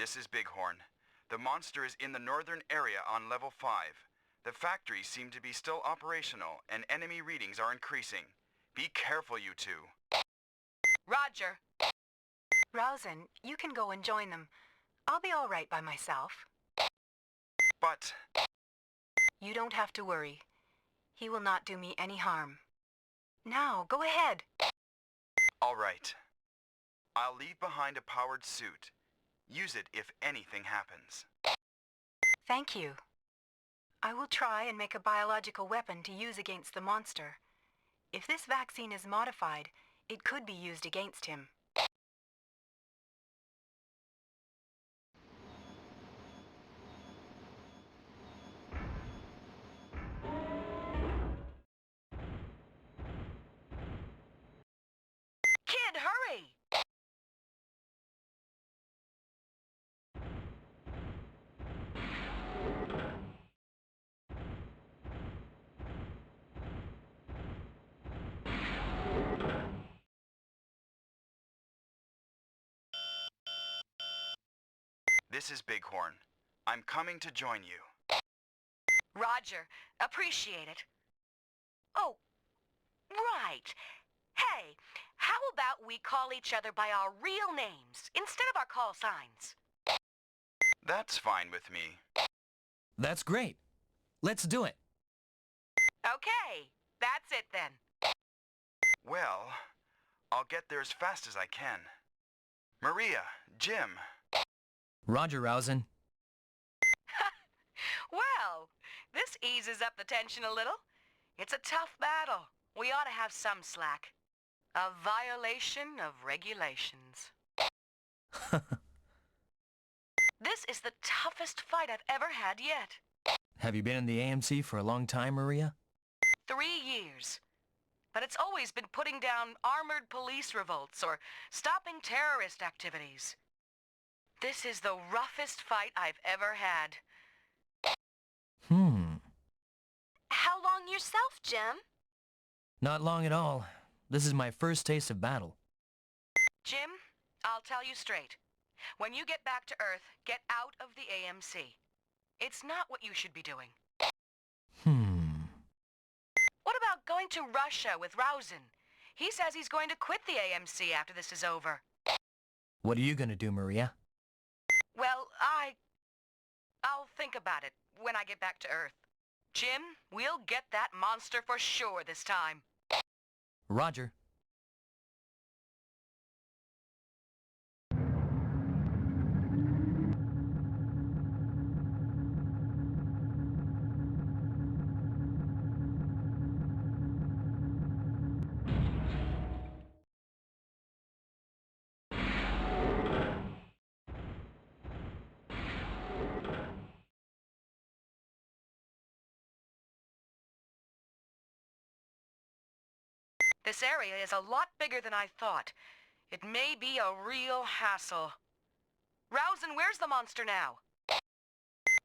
This is Bighorn. The monster is in the northern area on level 5. The factories seem to be still operational, and enemy readings are increasing. Be careful, you two. Roger. Rousen, you can go and join them. I'll be all right by myself. But... You don't have to worry. He will not do me any harm. Now, go ahead. All right. I'll leave behind a powered suit. Use it if anything happens. Thank you. I will try and make a biological weapon to use against the monster. If this vaccine is modified, it could be used against him. Kid, hurry! This is Bighorn. I'm coming to join you. Roger. Appreciate it. Oh, right. Hey, how about we call each other by our real names instead of our call signs? That's fine with me. That's great. Let's do it. Okay, that's it then. Well, I'll get there as fast as I can. Maria, Jim. Roger, Rousen. Well, this eases up the tension a little. It's a tough battle. We ought to have some slack. A violation of regulations. This is the toughest fight I've ever had yet. Have you been in the AMC for a long time, Maria? 3 years. But it's always been putting down armored police revolts or stopping terrorist activities. This is the roughest fight I've ever had. How long yourself, Jim? Not long at all. This is my first taste of battle. Jim, I'll tell you straight. When you get back to Earth, get out of the AMC. It's not what you should be doing. What about going to Russia with Rousen? He says he's going to quit the AMC after this is over. What are you gonna do, Maria? Well, I'll think about it when I get back to Earth. Jim, we'll get that monster for sure this time. Roger. This area is a lot bigger than I thought. It may be a real hassle. Rousen, where's the monster now?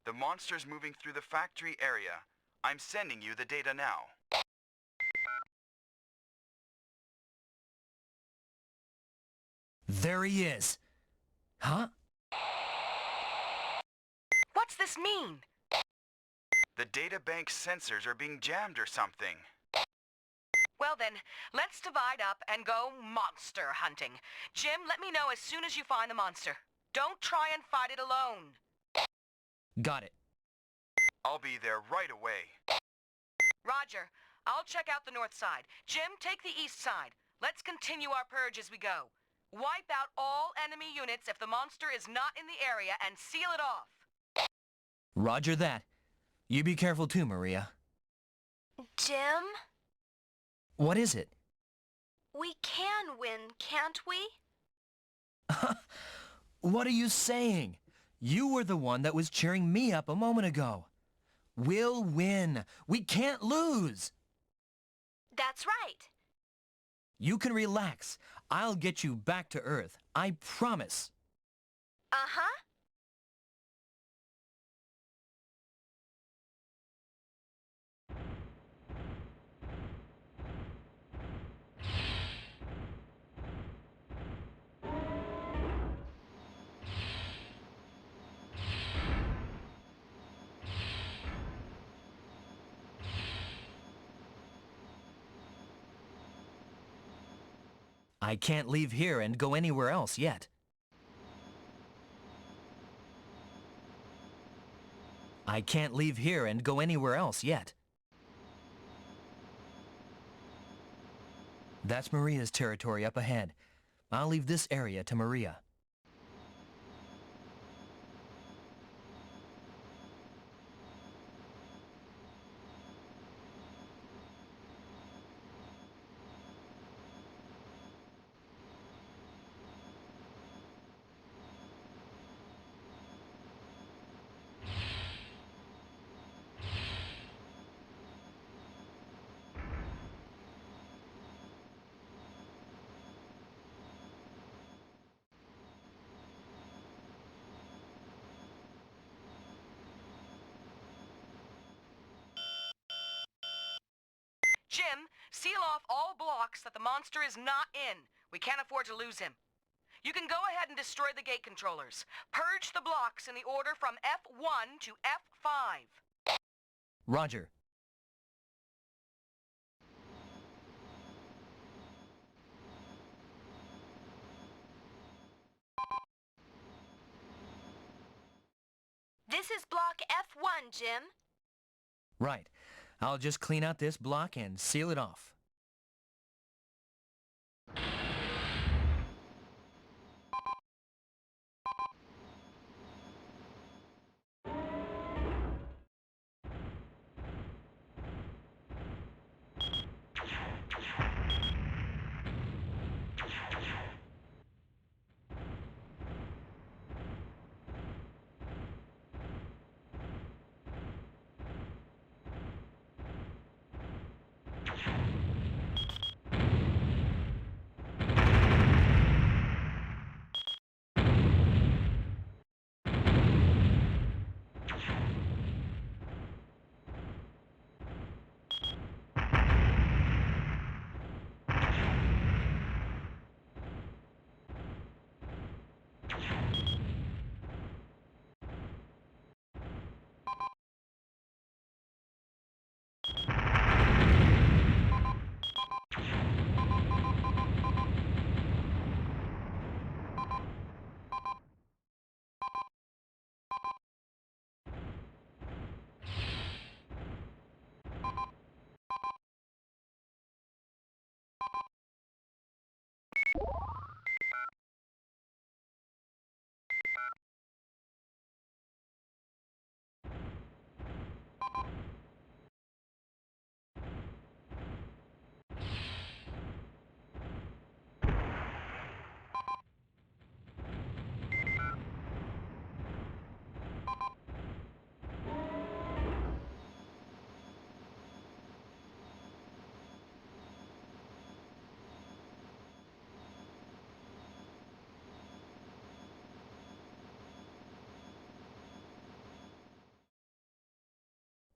The monster's moving through the factory area. I'm sending you the data now. There he is. Huh? What's this mean? The data bank sensors are being jammed or something. Well then, let's divide up and go monster hunting. Jim, let me know as soon as you find the monster. Don't try and fight it alone. Got it. I'll be there right away. Roger. I'll check out the north side. Jim, take the east side. Let's continue our purge as we go. Wipe out all enemy units if the monster is not in the area and seal it off. Roger that. You be careful too, Maria. Jim? What is it? We can win, can't we? What are you saying? You were the one that was cheering me up a moment ago. We'll win. We can't lose. That's right. You can relax. I'll get you back to Earth. I promise. Uh-huh. I can't leave here and go anywhere else yet. I can't leave here and go anywhere else yet. That's Maria's territory up ahead. I'll leave this area to Maria. Jim, seal off all blocks that the monster is not in. We can't afford to lose him. You can go ahead and destroy the gate controllers. Purge the blocks in the order from F1 to F5. Roger. This is block F1, Jim. Right. I'll just clean out this block and seal it off.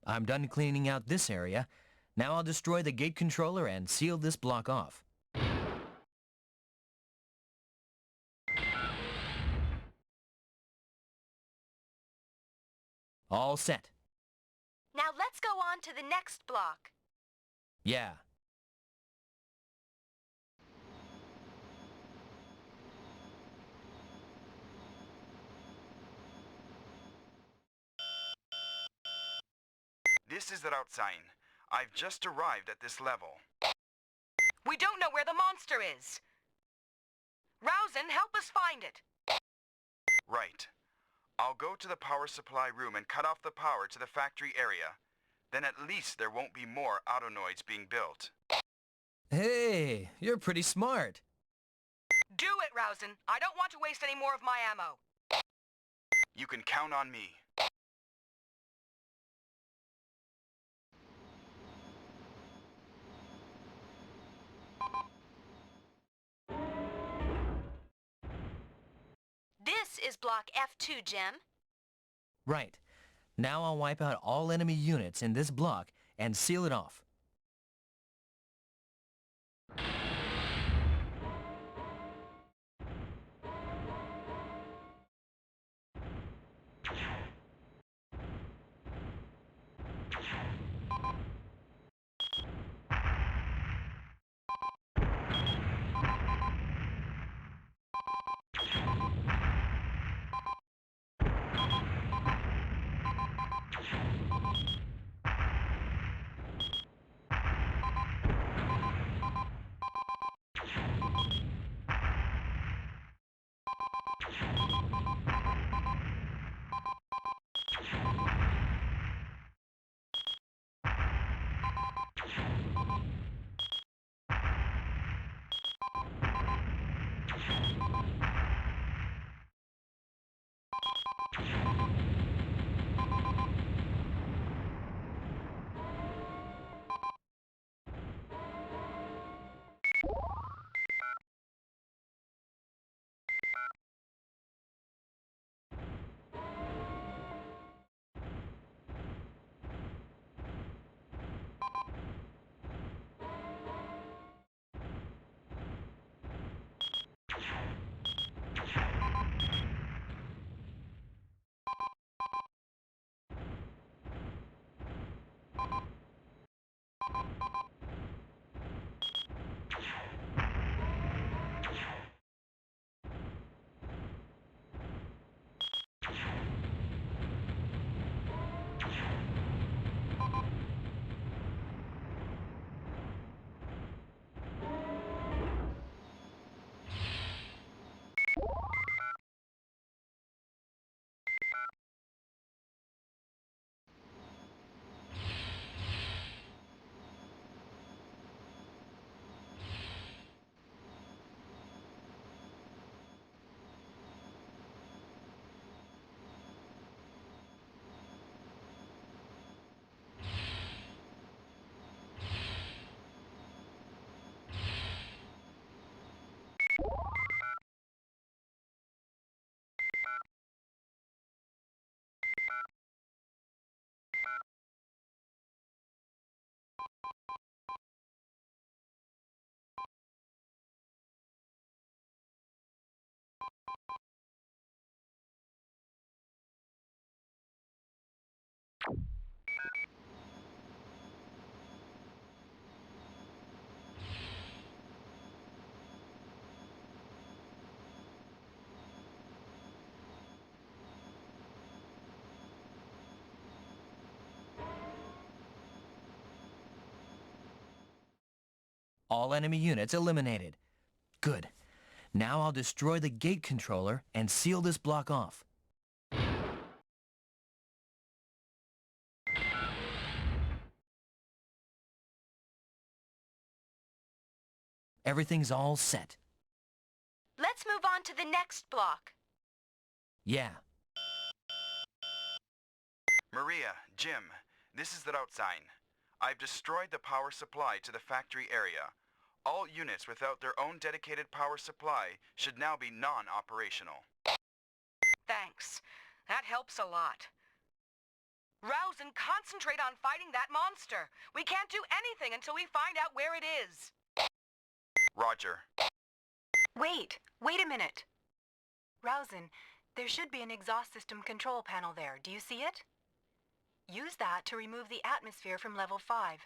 I'm done cleaning out this area. Now I'll destroy the gate controller and seal this block off. All set. Now let's go on to the next block. Yeah. This is the route sign. I've just arrived at this level. We don't know where the monster is. Rousen, help us find it. Right. I'll go to the power supply room and cut off the power to the factory area. Then at least there won't be more autonoids being built. Hey, you're pretty smart. Do it, Rousen. I don't want to waste any more of my ammo. You can count on me. This is block F2, Jim. Right. Now I'll wipe out all enemy units in this block and seal it off. All enemy units eliminated. Good. Now I'll destroy the gate controller and seal this block off. Everything's all set. Let's move on to the next block. Yeah. Maria, Jim, this is the route sign. I've destroyed the power supply to the factory area. All units without their own dedicated power supply should now be non-operational. Thanks. That helps a lot. Rouse and concentrate on fighting that monster. We can't do anything until we find out where it is. Roger. Wait a minute. Rousen, there should be an exhaust system control panel there. Do you see it? Use that to remove the atmosphere from level 5.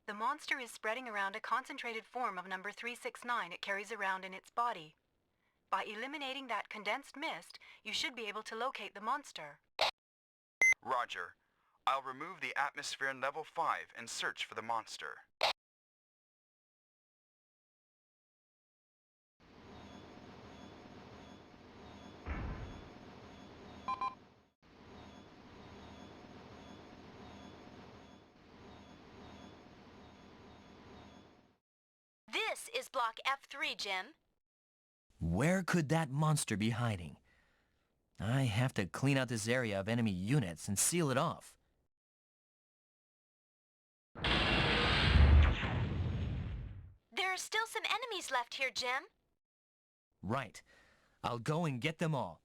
The monster is spreading around a concentrated form of number 369 it carries around in its body. By eliminating that condensed mist, you should be able to locate the monster. Roger. I'll remove the atmosphere in level 5 and search for the monster. This is block F3, Jim. Where could that monster be hiding? I have to clean out this area of enemy units and seal it off. There are still some enemies left here, Jim. Right. I'll go and get them all.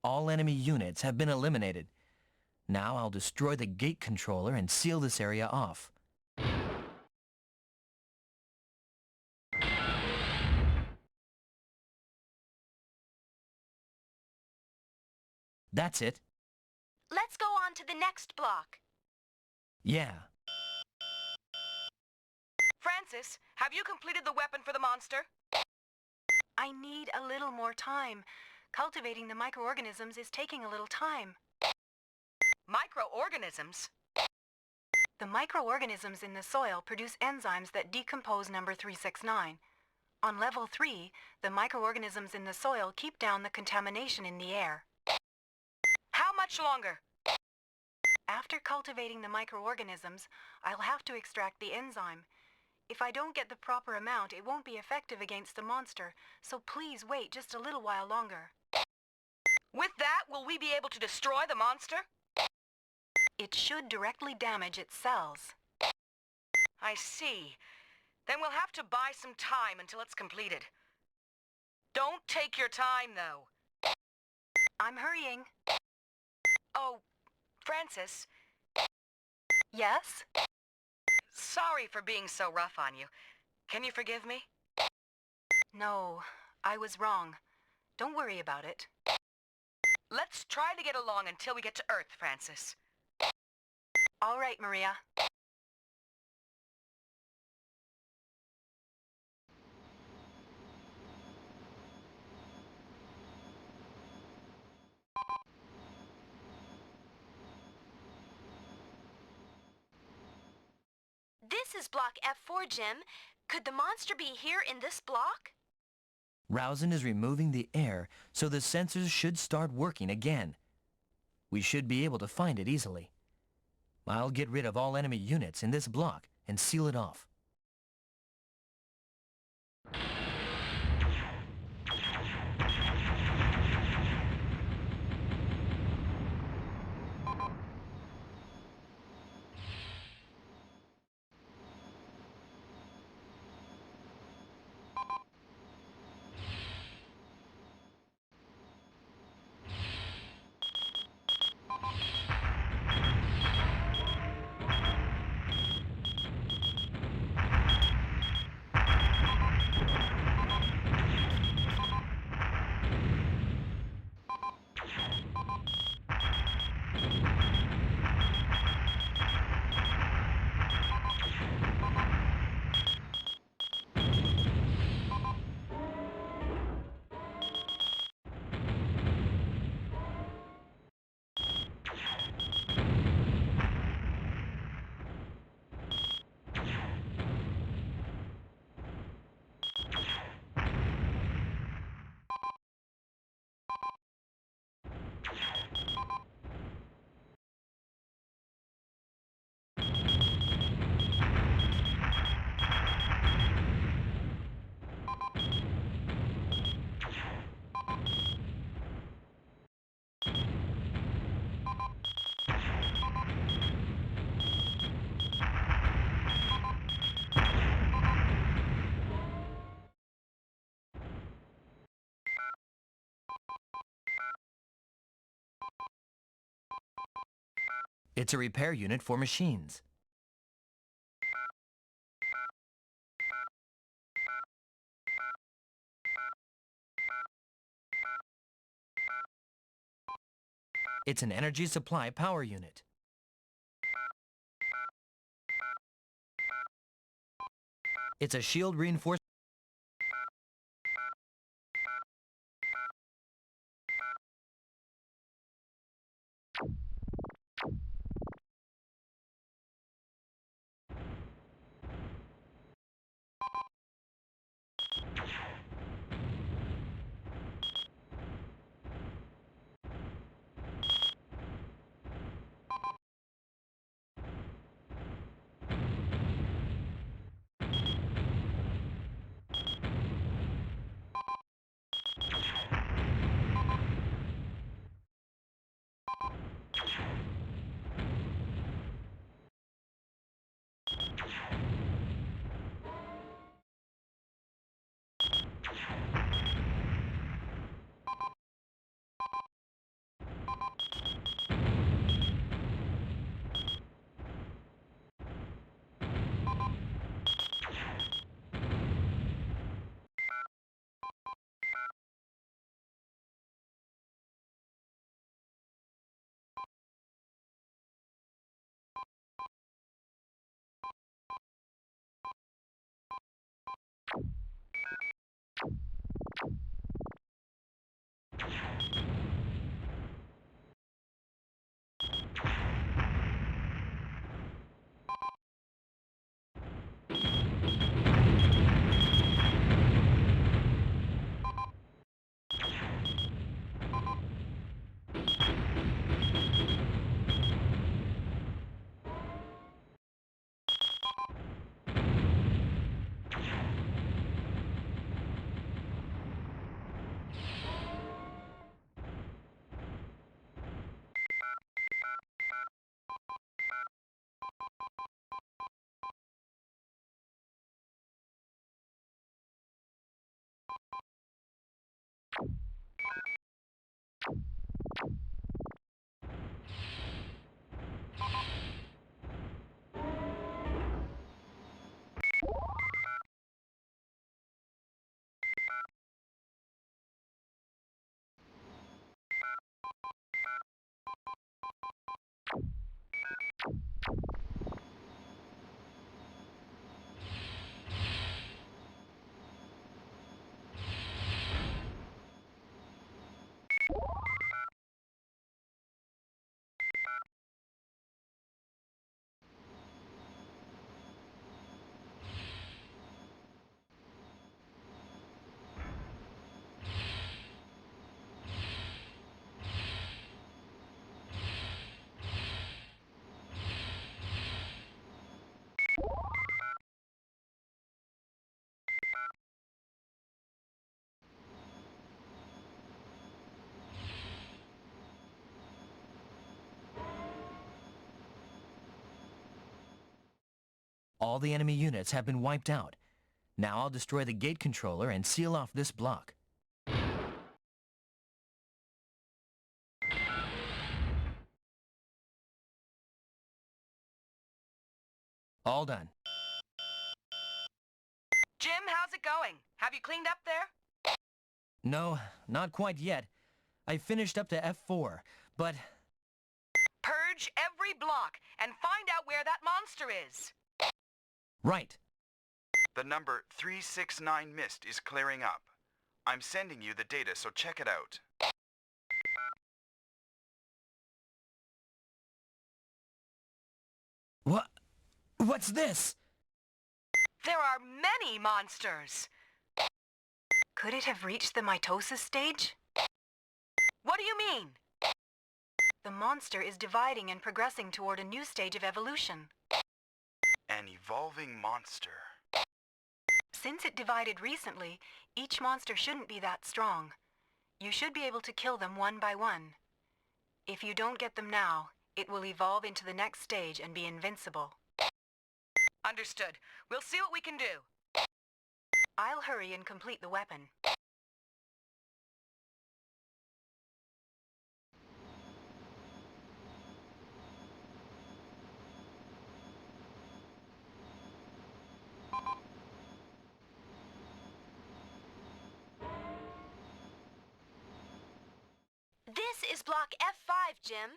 All enemy units have been eliminated. Now I'll destroy the gate controller and seal this area off. That's it. Let's go on to the next block. Yeah. Francis, have you completed the weapon for the monster? I need a little more time. Cultivating the microorganisms is taking a little time. Microorganisms? The microorganisms in the soil produce enzymes that decompose number 369. On level 3, the microorganisms in the soil keep down the contamination in the air. How much longer? After cultivating the microorganisms, I'll have to extract the enzyme. If I don't get the proper amount, it won't be effective against the monster, so please wait just a little while longer. With that, will we be able to destroy the monster? It should directly damage its cells. I see. Then we'll have to buy some time until it's completed. Don't take your time, though. I'm hurrying. Oh, Francis, Yes? sorry for being so rough on you. Can you forgive me? No, I was wrong. Don't worry about it. Let's try to get along until we get to Earth, Francis. All right, Maria. This is block F4, Jim. Could the monster be here in this block? Rowson is removing the air, so the sensors should start working again. We should be able to find it easily. I'll get rid of all enemy units in this block and seal it off. It's a repair unit for machines. It's an energy supply power unit. It's a shield reinforcement. All the enemy units have been wiped out. Now I'll destroy the gate controller and seal off this block. All done. Jim, how's it going? Have you cleaned up there? No, not quite yet. I finished up to F4, but... Purge every block and find out where that monster is. Right. The number 369 mist is clearing up. I'm sending you the data, so check it out. What's this? There are many monsters. Could it have reached the mitosis stage? What do you mean? The monster is dividing and progressing toward a new stage of evolution. An evolving monster. Since it divided recently, each monster shouldn't be that strong. You should be able to kill them one by one. If you don't get them now, it will evolve into the next stage and be invincible. Understood. We'll see what we can do. I'll hurry and complete the weapon. This is Block F5, Jim.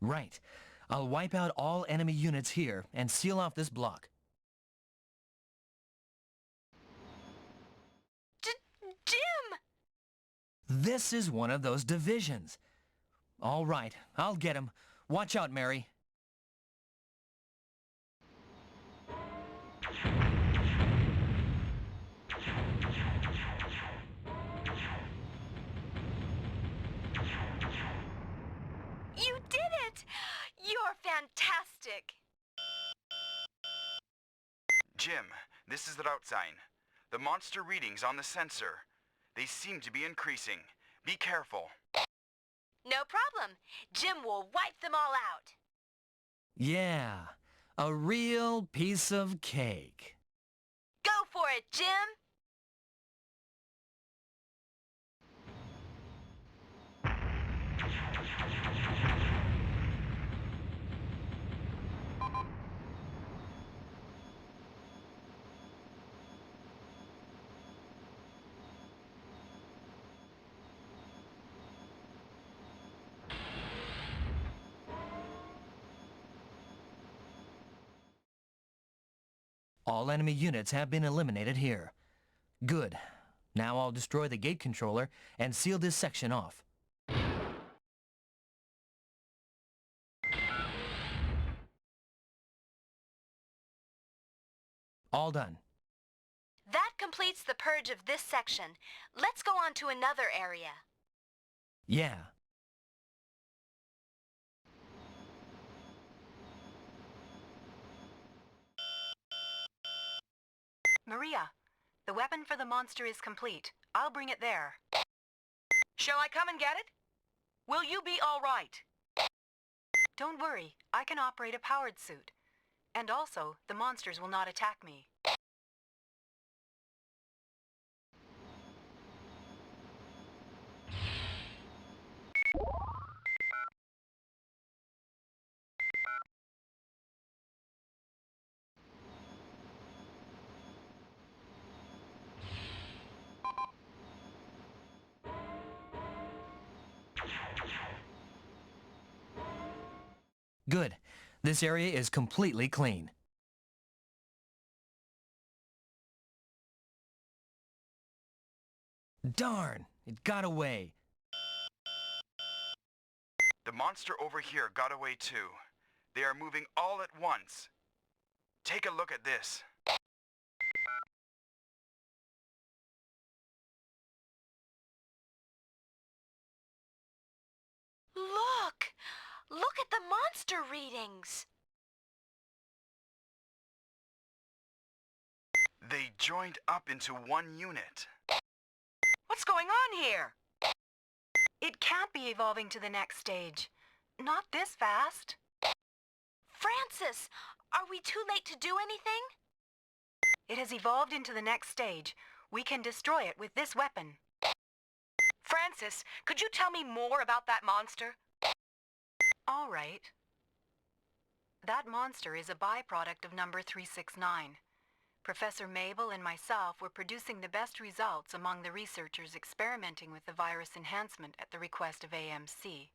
Right. I'll wipe out all enemy units here and seal off this block. Jim! This is one of those divisions. All right, I'll get him. Watch out, Mary. You did it! You're fantastic! Jim, this is the route sign. The monster readings on the sensor. They seem to be increasing. Be careful. No problem. Jim will wipe them all out. Yeah, a real piece of cake. Go for it, Jim! All enemy units have been eliminated here. Good. Now I'll destroy the gate controller and seal this section off. All done. That completes the purge of this section. Let's go on to another area. Yeah. Maria, the weapon for the monster is complete. I'll bring it there. Shall I come and get it? Will you be all right? Don't worry, I can operate a powered suit. And also, the monsters will not attack me. Good. This area is completely clean. Darn! It got away. The monster over here got away too. They are moving all at once. Take a look at this. Look! Look at the monster readings! They joined up into one unit. What's going on here? It can't be evolving to the next stage. Not this fast. Francis, Are we too late to do anything? It has evolved into the next stage. We can destroy it with this weapon. Francis, could you tell me more about that monster? All right. That monster is a byproduct of number 369. Professor Mabel and myself were producing the best results among the researchers experimenting with the virus enhancement at the request of AMC.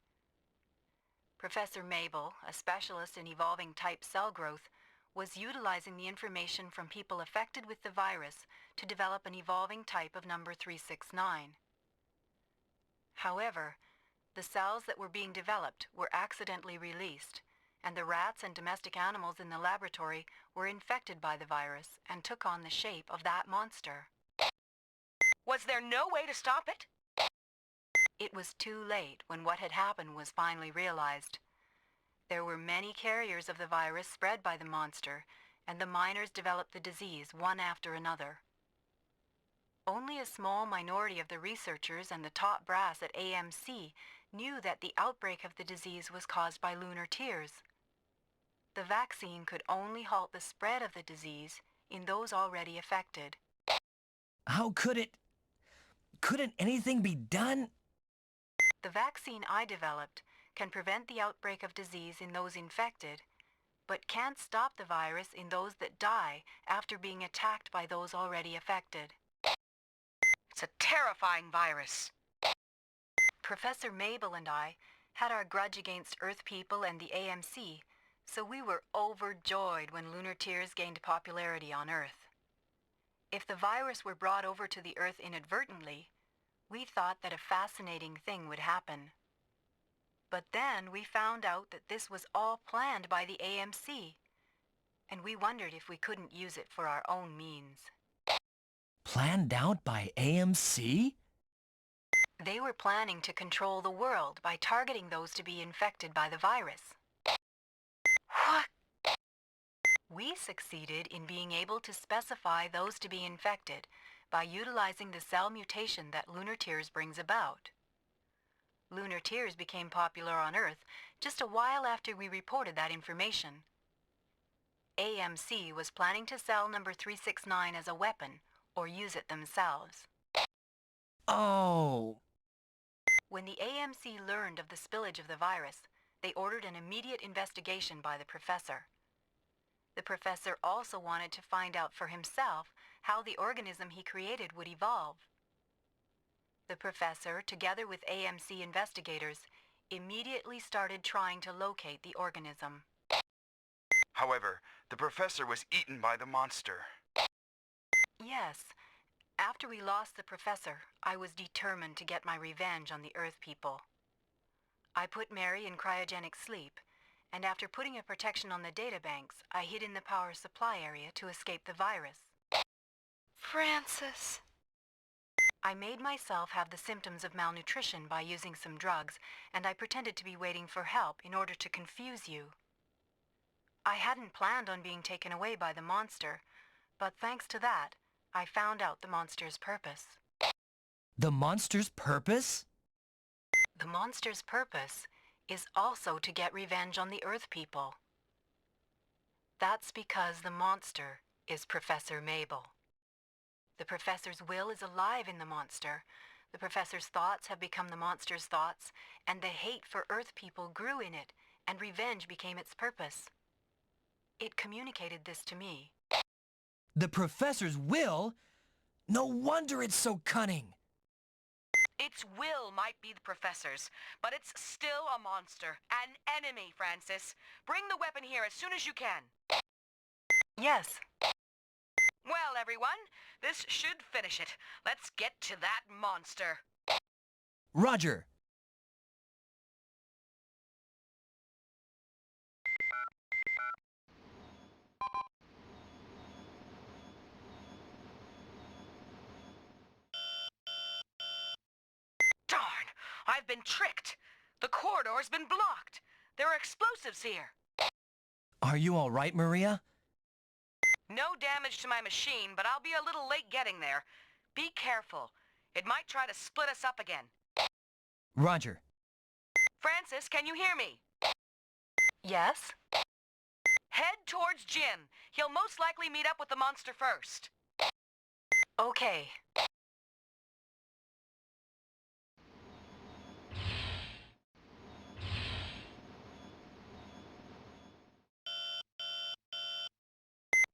Professor Mabel, a specialist in evolving type cell growth, was utilizing the information from people affected with the virus to develop an evolving type of number 369. However, the cells that were being developed were accidentally released, and the rats and domestic animals in the laboratory were infected by the virus and took on the shape of that monster. Was there no way to stop it? It was too late when what had happened was finally realized. There were many carriers of the virus spread by the monster, and the miners developed the disease one after another. Only a small minority of the researchers and the top brass at AMC knew that the outbreak of the disease was caused by lunar tears. The vaccine could only halt the spread of the disease in those already affected. How could it... Couldn't anything be done? The vaccine I developed can prevent the outbreak of disease in those infected, but can't stop the virus in those that die after being attacked by those already affected. It's a terrifying virus. Professor Mabel and I had our grudge against Earth people and the AMC, so we were overjoyed when lunar tears gained popularity on Earth. If the virus were brought over to the Earth inadvertently, we thought that a fascinating thing would happen. But then we found out that this was all planned by the AMC, and we wondered if we couldn't use it for our own means. Planned out by AMC? They were planning to control the world by targeting those to be infected by the virus. What? We succeeded in being able to specify those to be infected by utilizing the cell mutation that lunar tears brings about. Lunar tears became popular on Earth just a while after we reported that information. AMC was planning to sell number 369 as a weapon or use it themselves. Oh. When the AMC learned of the spillage of the virus, they ordered an immediate investigation by the professor. The professor also wanted to find out for himself how the organism he created would evolve. The professor, together with AMC investigators, immediately started trying to locate the organism. However, the professor was eaten by the monster. Yes. After we lost the professor, I was determined to get my revenge on the Earth people. I put Mary in cryogenic sleep, and after putting a protection on the databanks, I hid in the power supply area to escape the virus. Francis. I made myself have the symptoms of malnutrition by using some drugs, and I pretended to be waiting for help in order to confuse you. I hadn't planned on being taken away by the monster, but thanks to that, I found out the monster's purpose. The monster's purpose? The monster's purpose is also to get revenge on the Earth people. That's because the monster is Professor Mabel. The professor's will is alive in the monster. The professor's thoughts have become the monster's thoughts, and the hate for Earth people grew in it, and revenge became its purpose. It communicated this to me. The professor's will? No wonder it's so cunning. Its will might be the professor's, but it's still a monster. An enemy, Francis. Bring the weapon here as soon as you can. Yes. Well, everyone, this should finish it. Let's get to that monster. Roger. Darn! I've been tricked. The corridor's been blocked. There are explosives here. Are you all right, Maria? No damage to my machine, but I'll be a little late getting there. Be careful. It might try to split us up again. Roger. Francis, can you hear me? Yes? Head towards Jim. He'll most likely meet up with the monster first. Okay.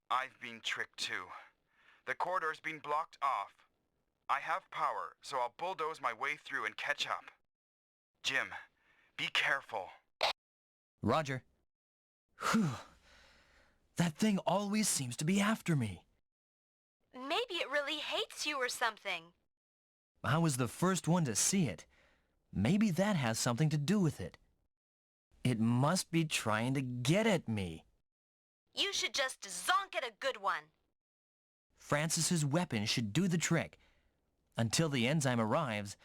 I've been tricked too. The corridor's been blocked off. I have power, so I'll bulldoze my way through and catch up. Jim, be careful. Roger. Whew. That thing always seems to be after me. Maybe it really hates you or something. I was the first one to see it. Maybe that has something to do with it. It must be trying to get at me. You should just zonk it a good one. Francis's weapon should do the trick. Until the enzyme arrives,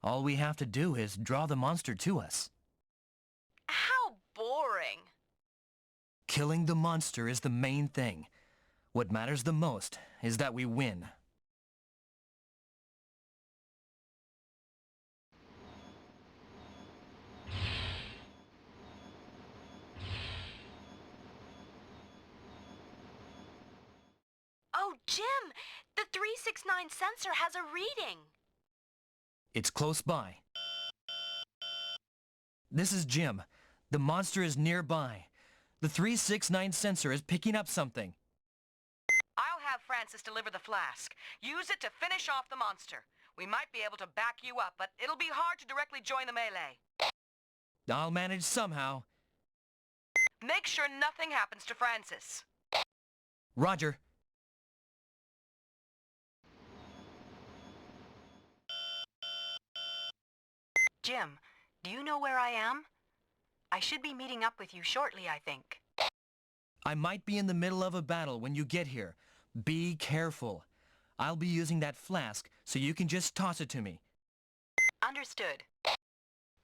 all we have to do is draw the monster to us. How boring. Killing the monster is the main thing. What matters the most is that we win. Oh, Jim, the 369 sensor has a reading. It's close by. This is Jim. The monster is nearby. The 369 sensor is picking up something. I'll have Francis deliver the flask. Use it to finish off the monster. We might be able to back you up, but it'll be hard to directly join the melee. I'll manage somehow. Make sure nothing happens to Francis. Roger. Jim, do you know where I am? I should be meeting up with you shortly, I think. I might be in the middle of a battle when you get here. Be careful. I'll be using that flask, so you can just toss it to me. Understood.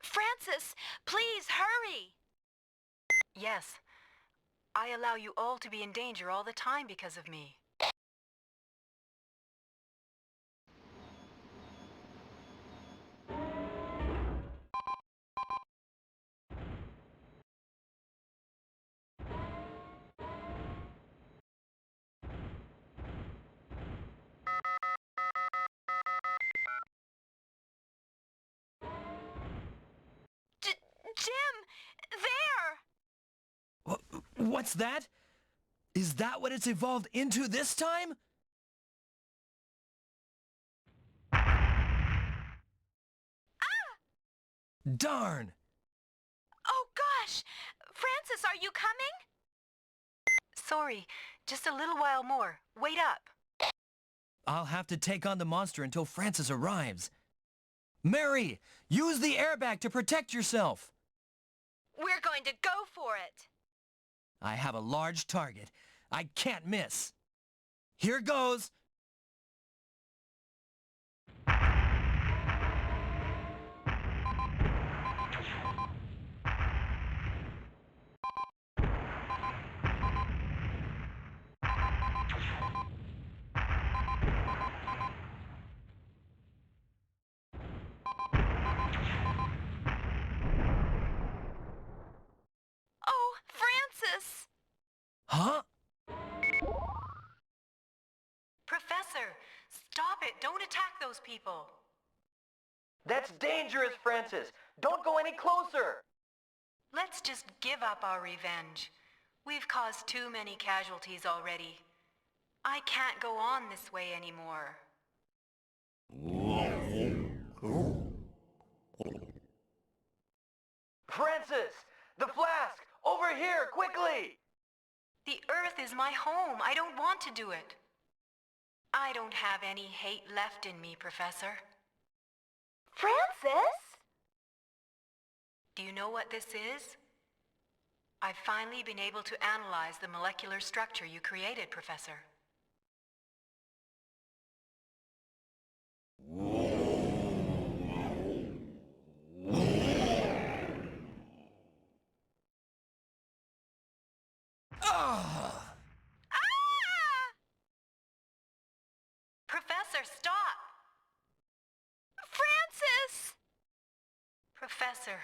Francis, please hurry. Yes. I allow you all to be in danger all the time because of me. Jim, there! What's that? Is that what it's evolved into this time? Darn! Oh, gosh! Francis, are you coming? Sorry, just a little while more. Wait up. I'll have to take on the monster until Francis arrives. Mary, use the airbag to protect yourself. We're going to go for it. I have a large target. I can't miss. Here goes. Oh, Francis! Huh? Professor, stop it. Don't attack those people. That's dangerous, Francis. Don't go any closer. Let's just give up our revenge. We've caused too many casualties already. I can't go on this way anymore. Francis! The flask! Over here, quickly! The Earth is my home. I don't want to do it. I don't have any hate left in me, Professor. Francis? Do you know what this is? I've finally been able to analyze the molecular structure you created, Professor. Ah! Ah! Professor, stop! Francis! Professor,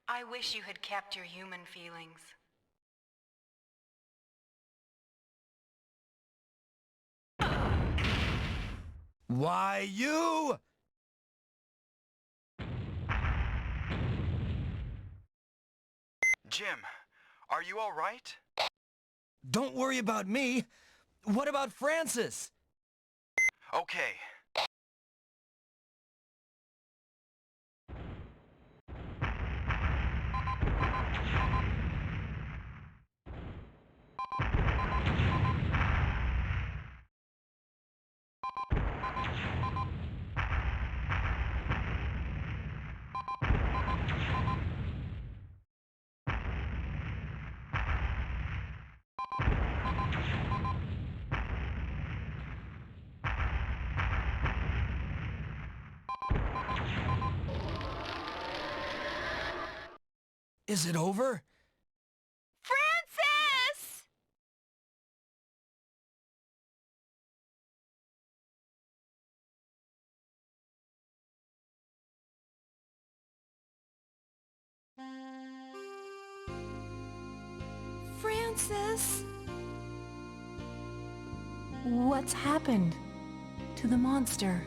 I wish you had kept your human feelings. Why, you! Jim, are you all right? Don't worry about me. What about Francis? Okay. Is it over? Francis! Francis! What's happened to the monster?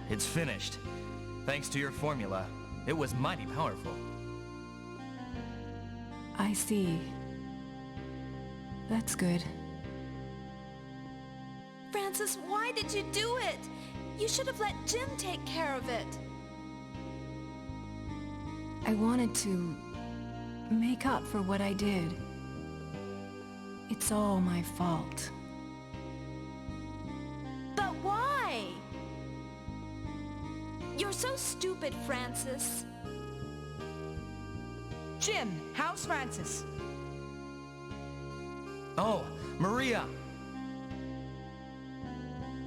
It's finished. Thanks to your formula. It was mighty powerful. I see. That's good. Francis, why did you do it? You should have let Jim take care of it. I wanted to make up for what I did. It's all my fault. But why? You're so stupid, Francis. Jim, how's Francis? Oh, Maria!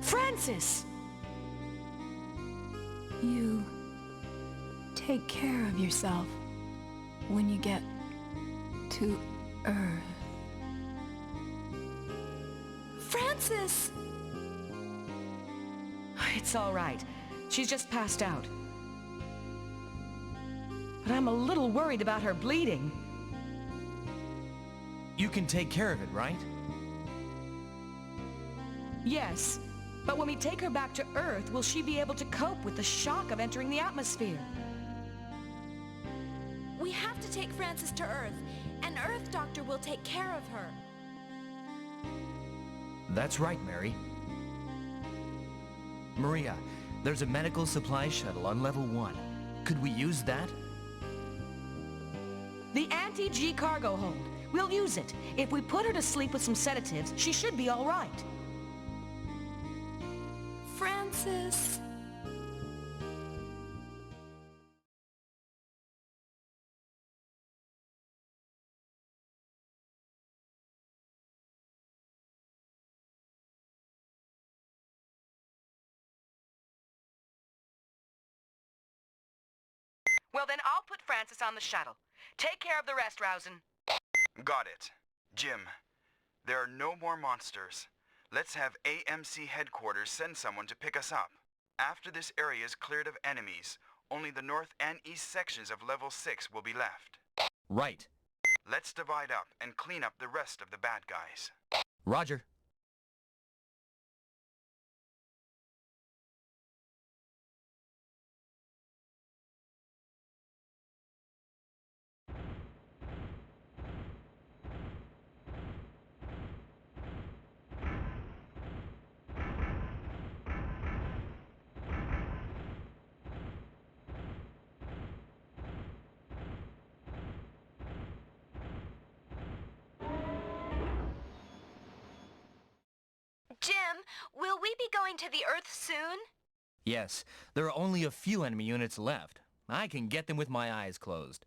Francis! You take care of yourself when you get to Earth. Francis! It's all right. She's just passed out. But I'm a little worried about her bleeding. You can take care of it, right? Yes, but when we take her back to Earth, will she be able to cope with the shock of entering the atmosphere? We have to take Francis to Earth. An Earth doctor will take care of her. That's right, Mary. Maria, there's a medical supply shuttle on level 1. Could we use that? The anti-G cargo hold. We'll use it. If we put her to sleep with some sedatives, she should be all right. Francis... Well, then I'll put Francis on the shuttle. Take care of the rest, Rousen. Got it. Jim, there are no more monsters. Let's have AMC headquarters send someone to pick us up. After this area is cleared of enemies, only the north and east sections of level 6 will be left. Right. Let's divide up and clean up the rest of the bad guys. Roger. Jim, will we be going to the Earth soon? Yes, there are only a few enemy units left. I can get them with my eyes closed.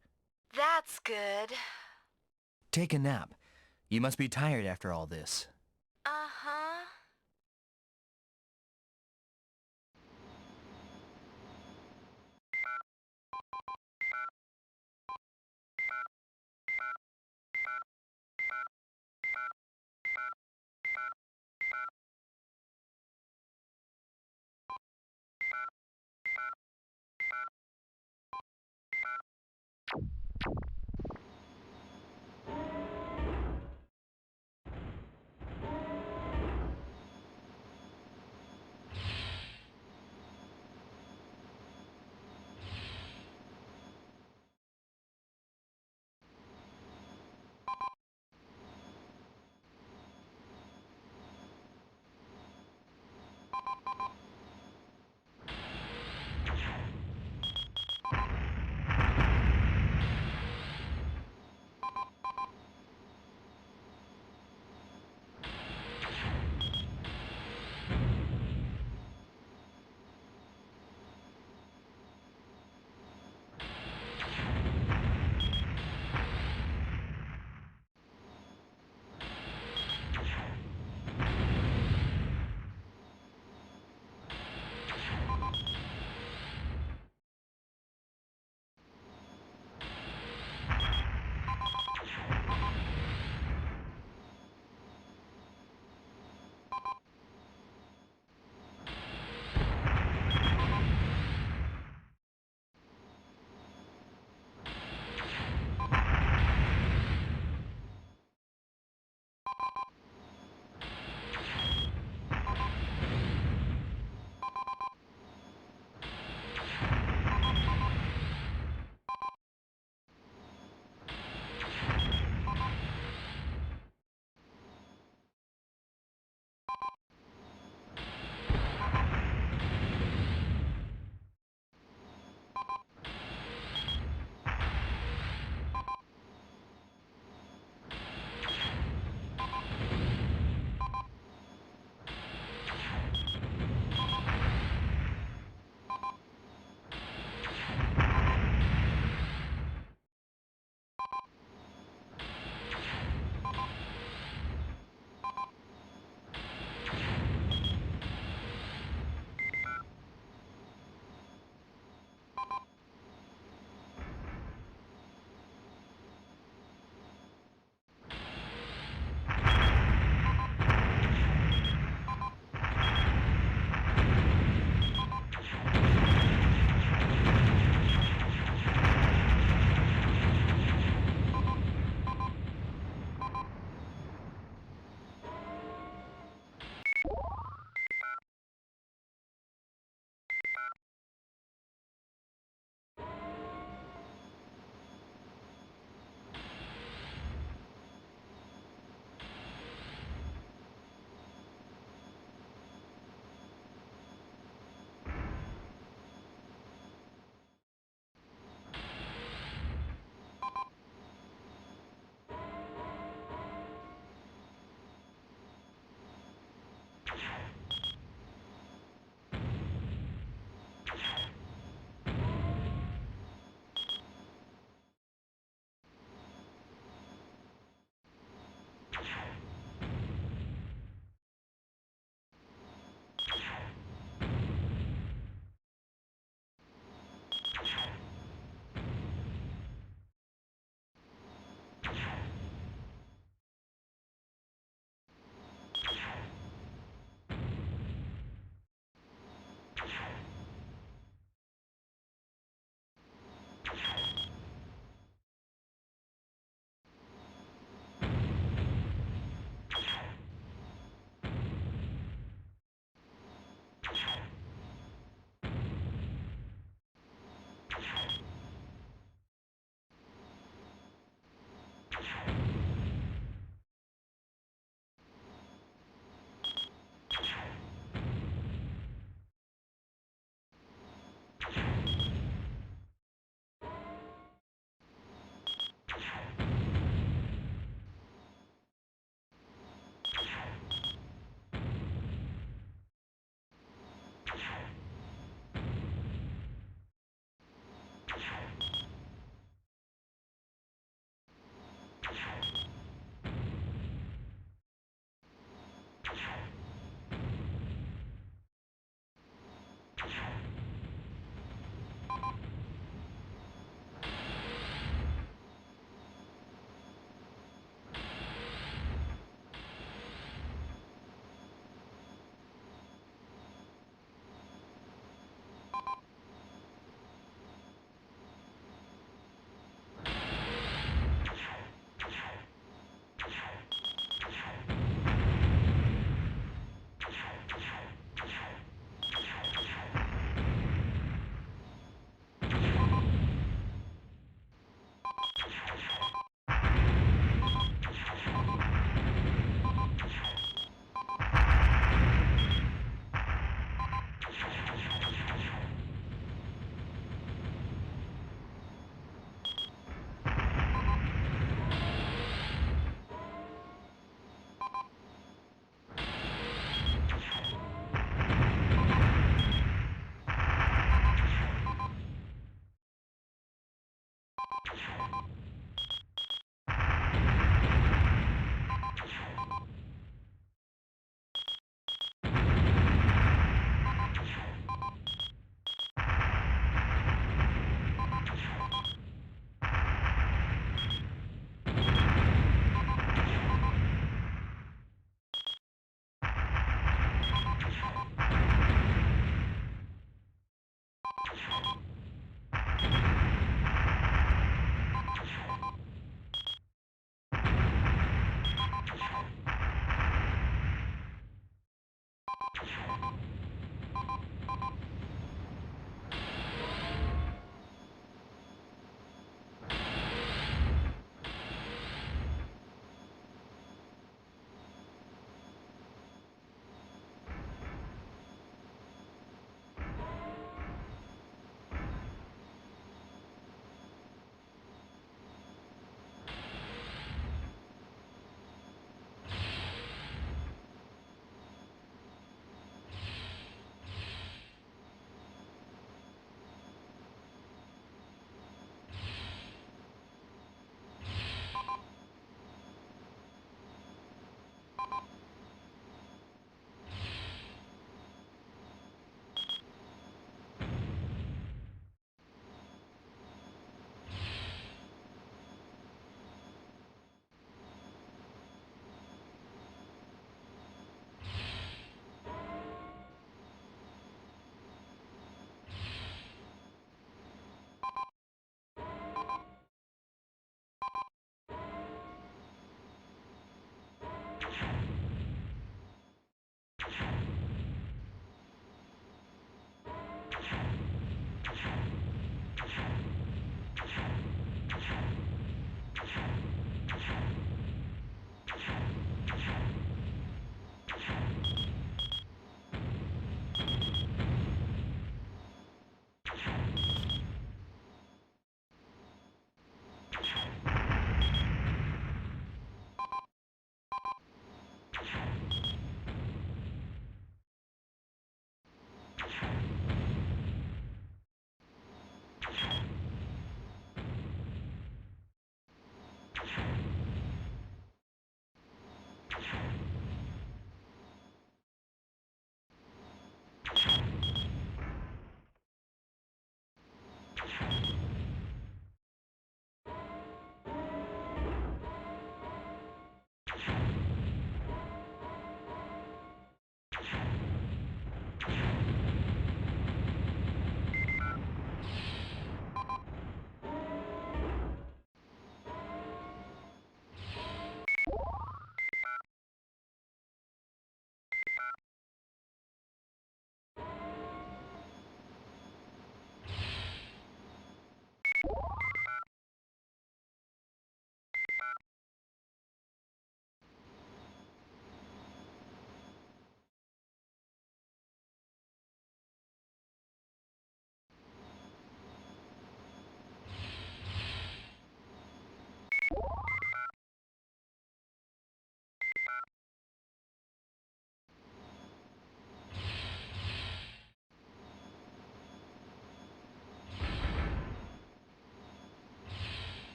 That's good. Take a nap. You must be tired after all this. Uh-huh.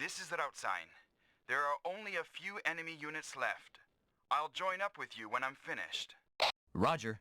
This is the route sign. There are only a few enemy units left. I'll join up with you when I'm finished. Roger.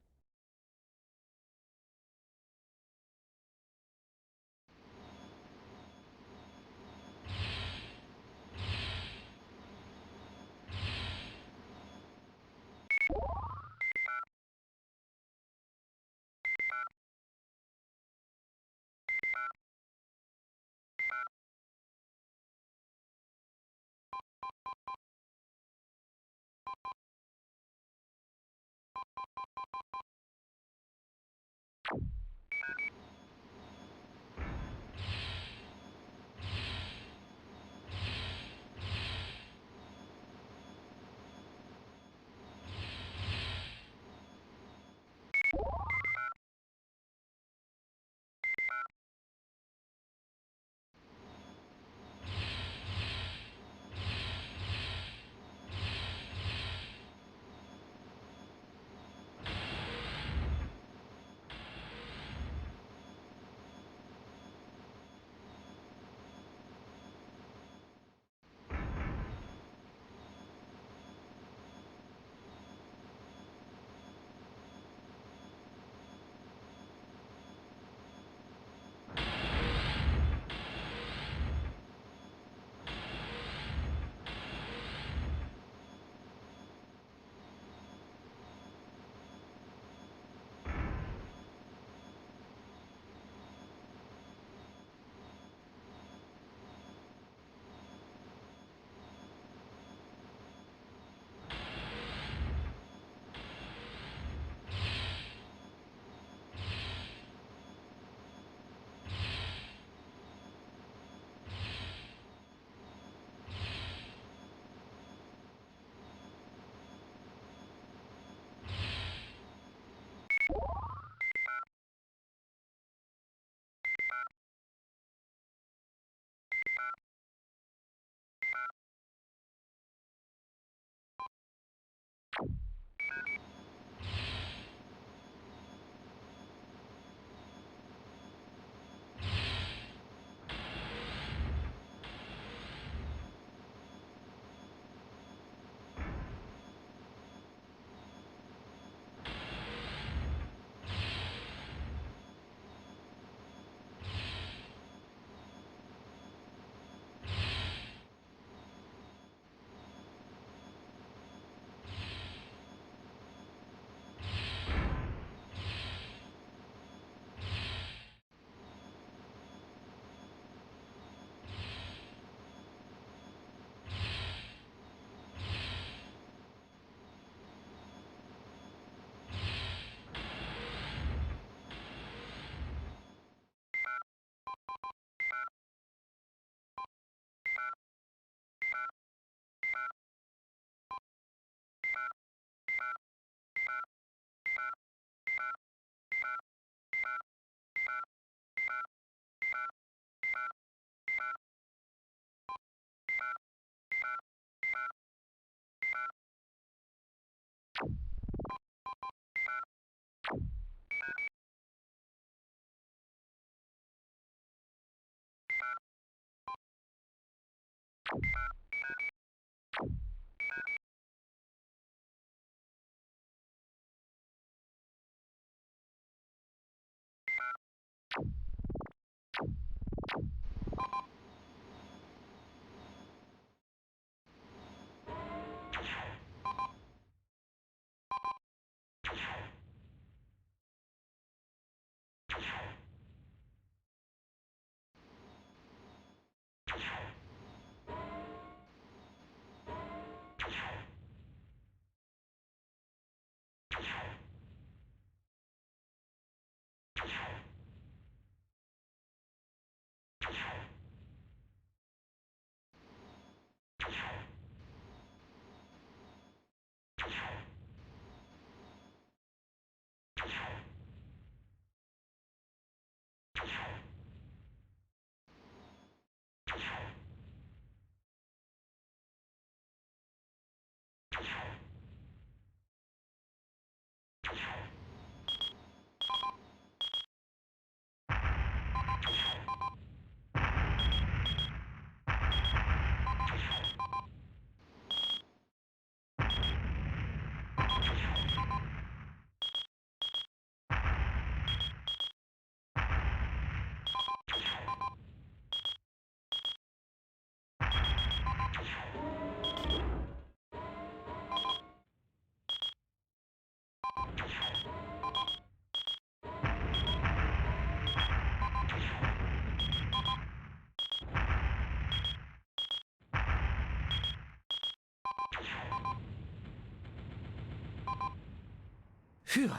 Phew.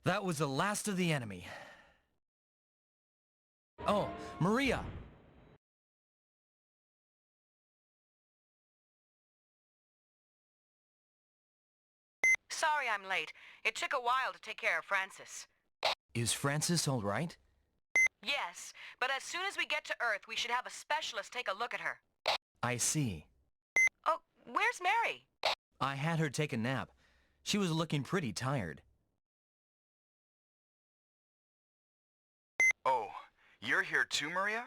That was the last of the enemy. Oh, Maria! Sorry I'm late. It took a while to take care of Francis. Is Francis all right? Yes, but as soon as we get to Earth, we should have a specialist take a look at her. I see. Oh, where's Mary? I had her take a nap. She was looking pretty tired. Oh, you're here too, Maria?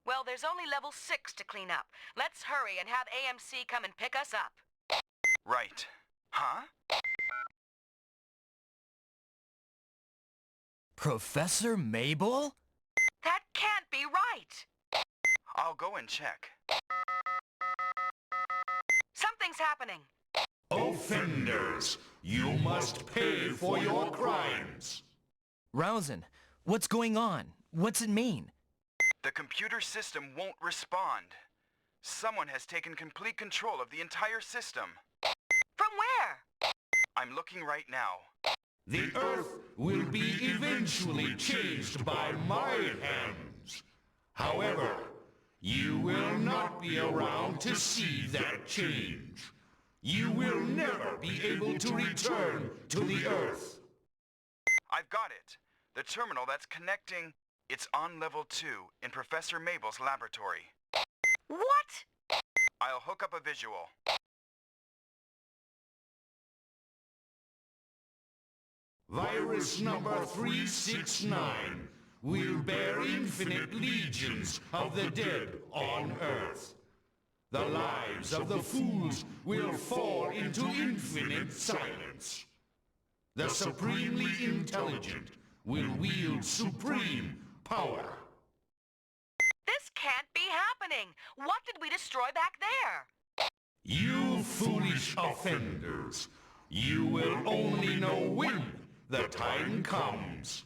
Well, there's only level 6 to clean up. Let's hurry and have AMC come and pick us up. Right. Huh? Professor Mabel? That can't be right. I'll go and check. Something's happening. Offenders, you must pay for your crimes. Rousen, what's going on? What's it mean? The computer system won't respond. Someone has taken complete control of the entire system. From where? I'm looking right now. The Earth will be eventually changed by my hands. However, you will not be around to see that change. You will never be able to return to the Earth. I've got it. The terminal that's connecting... It's on level 2 in Professor Mabel's laboratory. What? I'll hook up a visual. Virus number 369 will bear infinite legions of the dead on Earth. The lives of the fools will fall into infinite silence. The supremely intelligent will wield supreme power. This can't be happening. What did we destroy back there? You foolish offenders, you will only know when the time comes.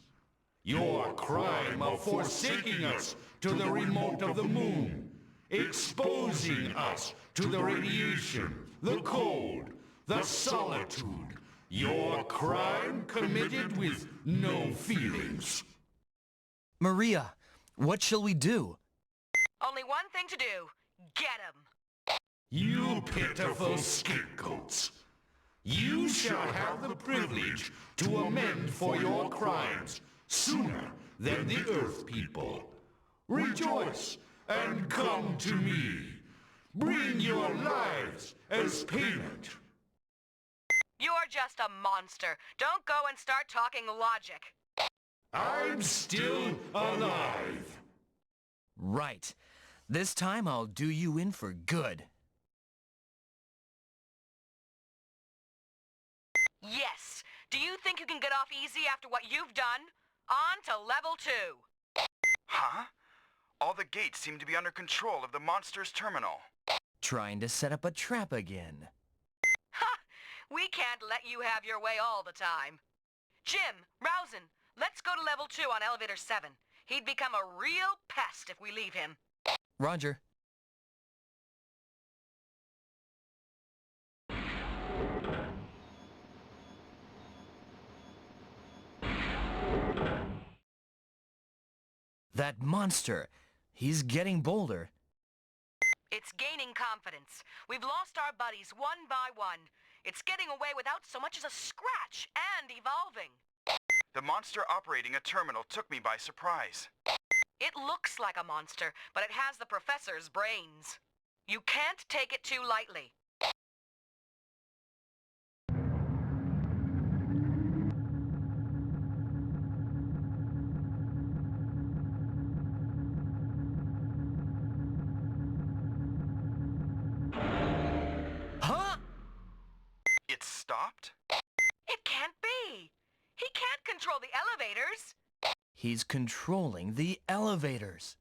Your crime of forsaking us to the remote of the moon, exposing us to the radiation, the cold, the solitude, your crime committed with no feelings. Maria, what shall we do? Only one thing to do. Get him. You pitiful scapegoats. You shall have the privilege to amend for your crimes sooner than the Earth people. Rejoice and come to me. Bring your lives as payment. You're just a monster. Don't go and start talking logic. I'm still alive. Right. This time I'll do you in for good. Yes. Do you think you can get off easy after what you've done? On to level 2. Huh? All the gates seem to be under control of the monster's terminal. Trying to set up a trap again. Ha! We can't let you have your way all the time. Jim, Rousen, let's go to level 2 on elevator 7. He'd become a real pest if we leave him. Roger. That monster, he's getting bolder. It's gaining confidence. We've lost our buddies one by one. It's getting away without so much as a scratch and evolving. The monster operating a terminal took me by surprise. It looks like a monster, but it has the professor's brains. You can't take it too lightly. Huh? It stopped? It can't be. He can't control the elevators. He's controlling the elevators.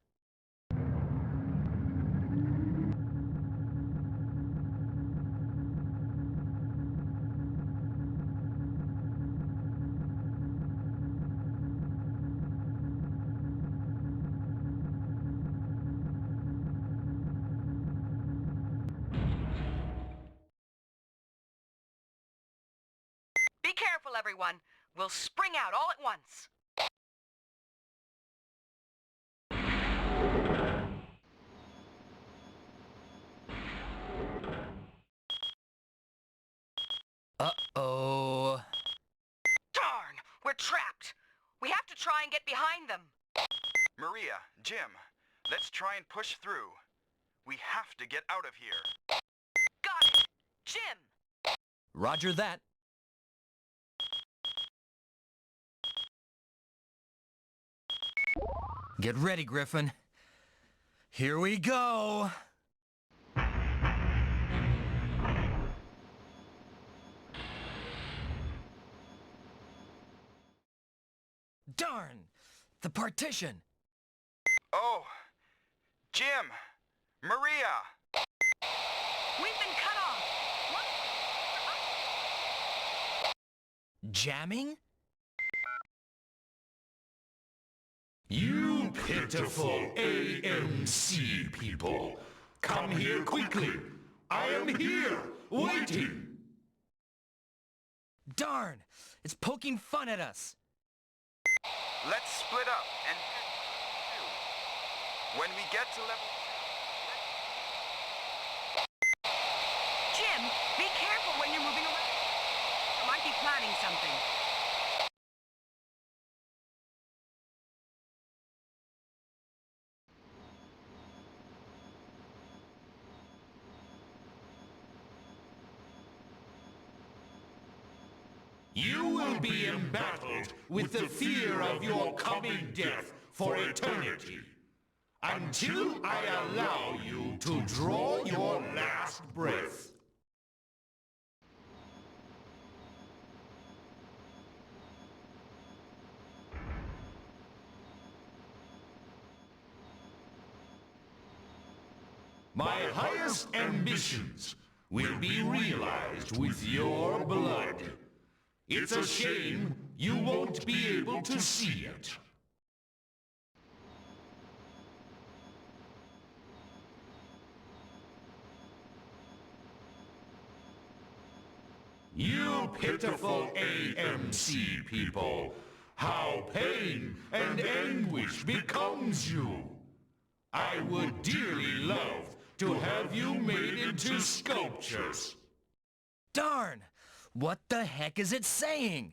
Be careful, everyone. We'll spring out all at once. Uh-oh. Darn! We're trapped. We have to try and get behind them. Maria, Jim, let's try and push through. We have to get out of here. Got it! Jim! Roger that. Get ready, Griffon. Here we go. Darn! The partition! Oh! Jim! Maria! We've been cut off. What? Jamming? You pitiful AMC people. Come here quickly. I am here, waiting. Darn! It's poking fun at us. Let's split up and head to level 2. When we get to level 2... Jim, be careful when you're moving around. You might be planning something. You will be embattled with the fear of your coming death for eternity, until I allow you to draw your last breath. My highest ambitions will be realized with your blood. It's a shame you won't be able to see it. You pitiful AMC people, how pain and anguish becomes you. I would dearly love to have you made into sculptures. Darn! What the heck is it saying?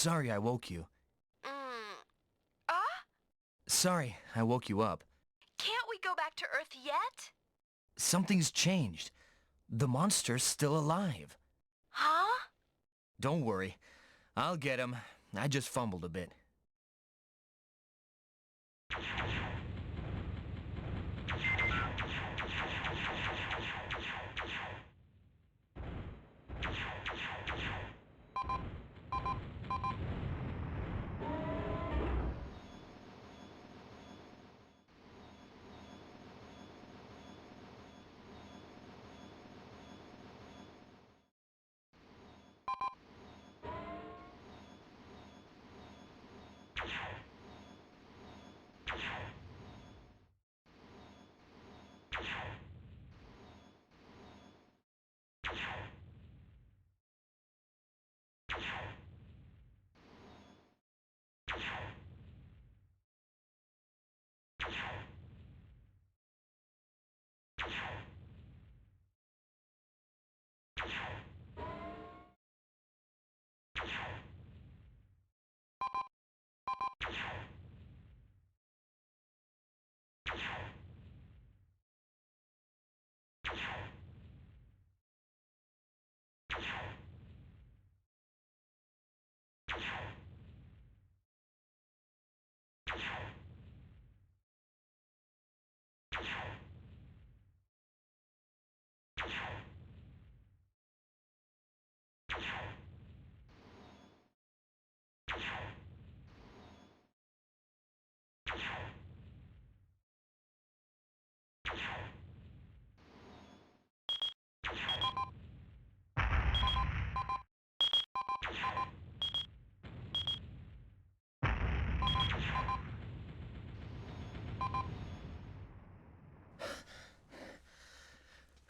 Sorry I woke you. Ah? Sorry I woke you up. Can't we go back to Earth yet? Something's changed. The monster's still alive. Huh? Don't worry. I'll get him. I just fumbled a bit.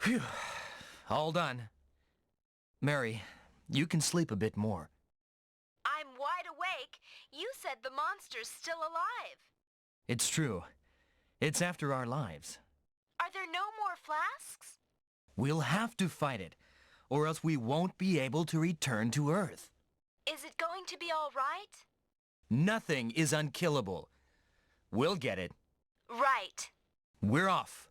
Phew. All done. Mary, you can sleep a bit more. I'm wide awake. You said the monster's still alive. It's true. It's after our lives. Are there no more flasks? We'll have to fight it, or else we won't be able to return to Earth. Is it going to be all right? Nothing is unkillable. We'll get it. Right. We're off.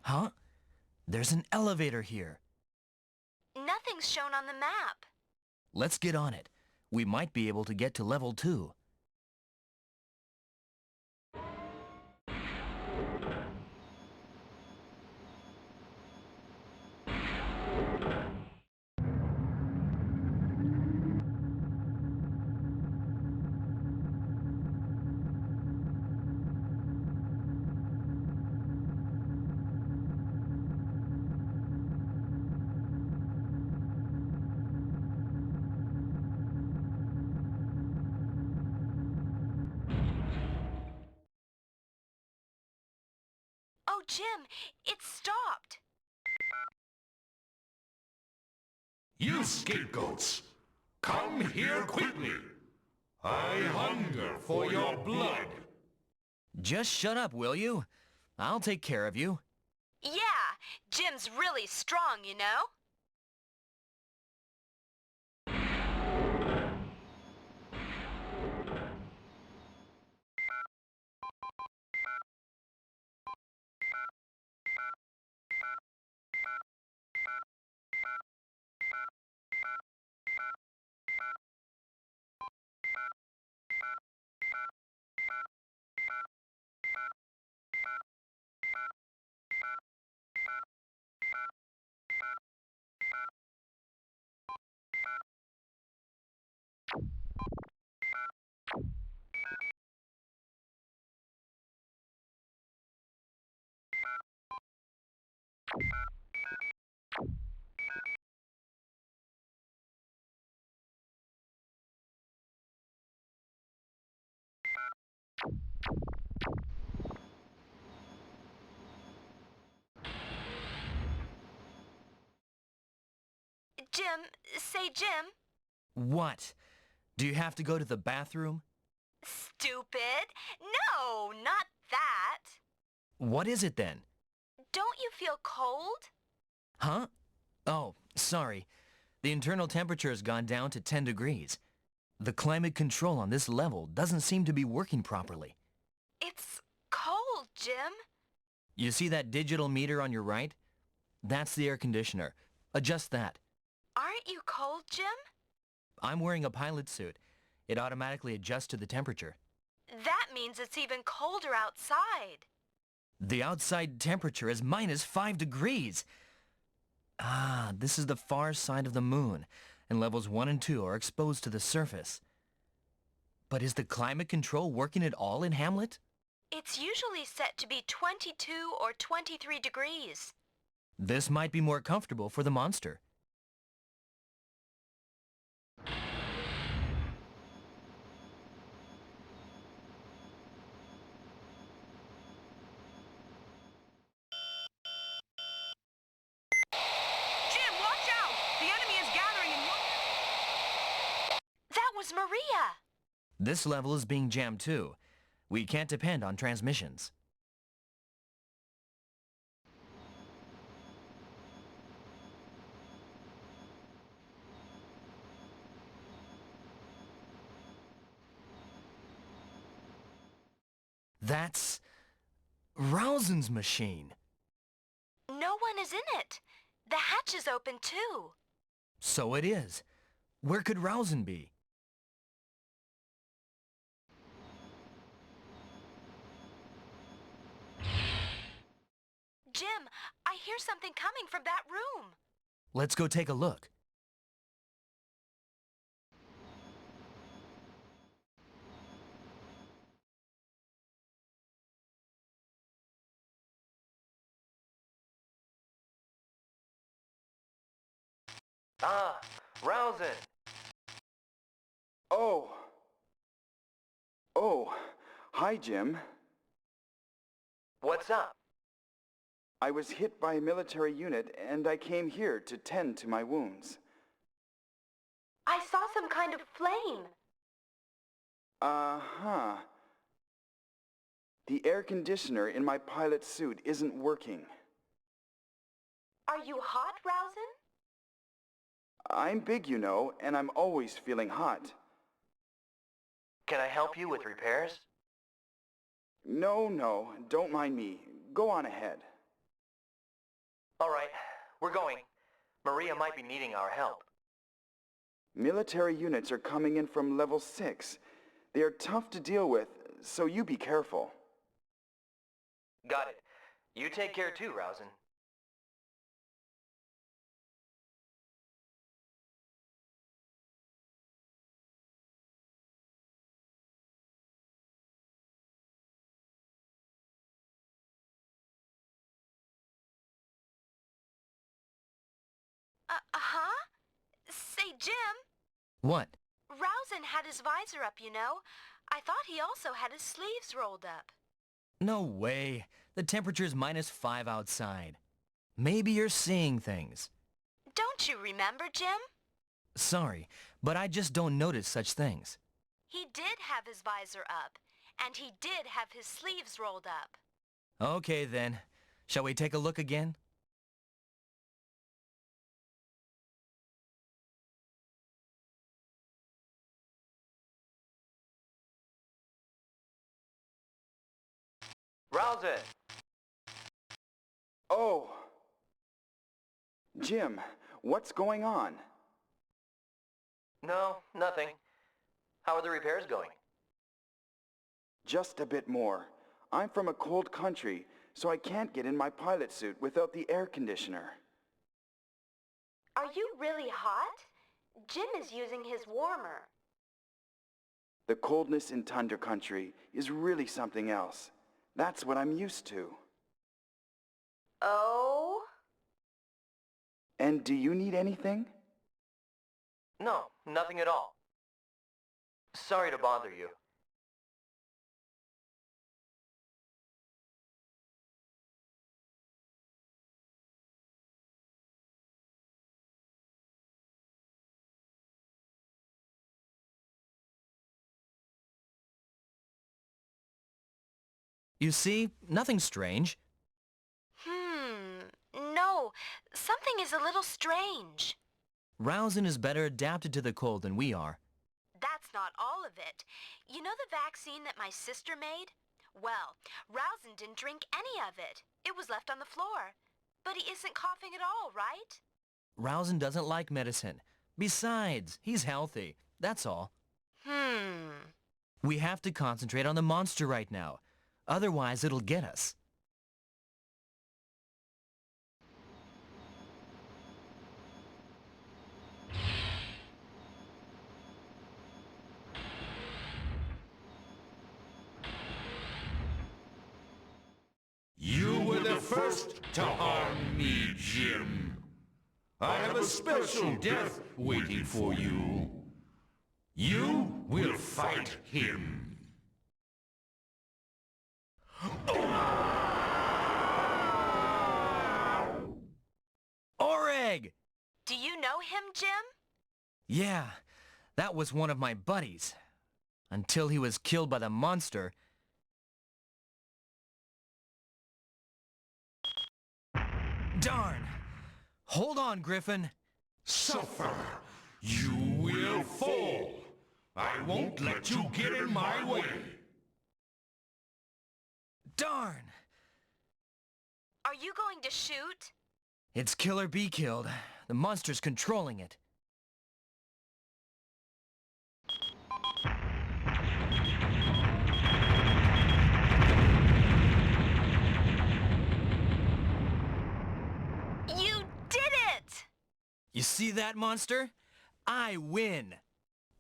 Huh? There's an elevator here. Nothing's shown on the map. Let's get on it. We might be able to get to level 2. Oh, Jim, it stopped. You scapegoats, come here quickly. I hunger for your blood. Just shut up, will you? I'll take care of you. Yeah, Jim's really strong, you know? Jim. What? Do you have to go to the bathroom? Stupid. No, not that. What is it then? Don't you feel cold? Huh? Oh, sorry. The internal temperature has gone down to 10 degrees. The climate control on this level doesn't seem to be working properly. It's cold, Jim. You see that digital meter on your right? That's the air conditioner. Adjust that. Aren't you cold, Jim? I'm wearing a pilot suit. It automatically adjusts to the temperature. That means it's even colder outside. The outside temperature is -5 degrees. Ah, this is the far side of the moon, and levels 1 and 2 are exposed to the surface. But is the climate control working at all in Hamlet? It's usually set to be 22 or 23 degrees. This might be more comfortable for the monster. Jim, watch out! The enemy is gathering in one... That was Maria! This level is being jammed too. We can't depend on transmissions. That's Rausen's machine. No one is in it. The hatch is open too. So it is. Where could Rausen be? Jim, I hear something coming from that room. Let's go take a look. Ah, Rausen! Oh. Oh. Hi, Jim. What's up? I was hit by a military unit, and I came here to tend to my wounds. I saw some kind of flame. Uh-huh. The air conditioner in my pilot suit isn't working. Are you hot, Rousen? I'm big, you know, and I'm always feeling hot. Can I help you with repairs? No, don't mind me. Go on ahead. All right, we're going. Maria might be needing our help. Military units are coming in from level 6. They are tough to deal with, so you be careful. Got it. You take care too, Rousen. Uh-huh. Say, Jim, What? Rousen had his visor up, you know. I thought he also had his sleeves rolled up. No way. The temperature's -5 outside. Maybe you're seeing things. Don't you remember, Jim? Sorry, but I just don't notice such things. He did have his visor up, and he did have his sleeves rolled up. Okay then. Shall we take a look again? Rousen! Oh! Jim, what's going on? No, nothing. How are the repairs going? Just a bit more. I'm from a cold country, so I can't get in my pilot suit without the air conditioner. Are you really hot? Jim is using his warmer. The coldness in Tundra Country is really something else. That's what I'm used to. Oh? And do you need anything? No, nothing at all. Sorry to bother you. You see, nothing strange. No, something is a little strange. Rousen is better adapted to the cold than we are. That's not all of it. You know the vaccine that my sister made? Well, Rousen didn't drink any of it. It was left on the floor. But he isn't coughing at all, right? Rousen doesn't like medicine. Besides, he's healthy. That's all. We have to concentrate on the monster right now. Otherwise, it'll get us. You were the first to harm me, Jim. I have a special death waiting for you. You will fight him. Oreg! Do you know him, Jim? Yeah, that was one of my buddies. Until he was killed by the monster. Darn! Hold on, Griffon. Suffer. You will fall. I won't let you get in my way. Darn! Are you going to shoot? It's kill or be killed. The monster's controlling it. You did it! You see that, monster? I win.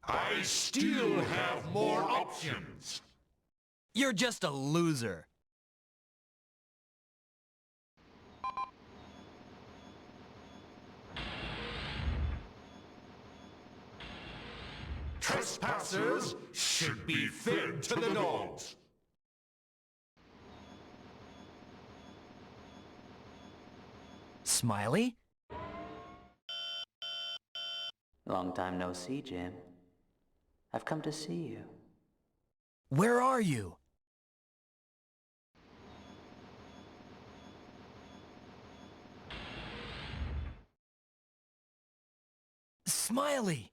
I still have more options. You're just a loser. Trespassers should be fed to the dogs. Smiley? Long time no see, Jim. I've come to see you. Where are you? Smiley!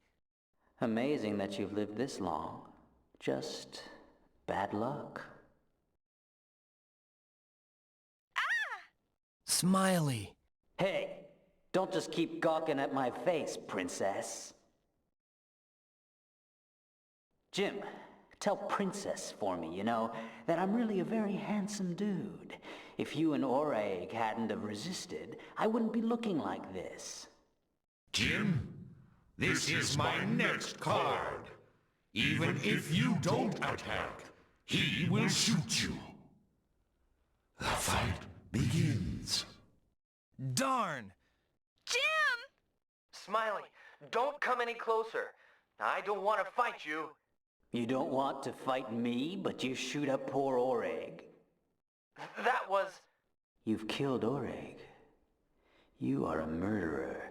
Amazing that you've lived this long. Just bad luck. Smiley! Hey, don't just keep gawking at my face, princess. Jim, tell Princess for me, that I'm really a very handsome dude. If you and Oreg hadn't have resisted, I wouldn't be looking like this. Jim, this is my next card. Even if you don't attack, he will shoot you. The fight begins. Darn! Jim! Smiley, don't come any closer. I don't want to fight you. You don't want to fight me, but you shoot up poor Oreg. That was... You've killed Oreg. You are a murderer.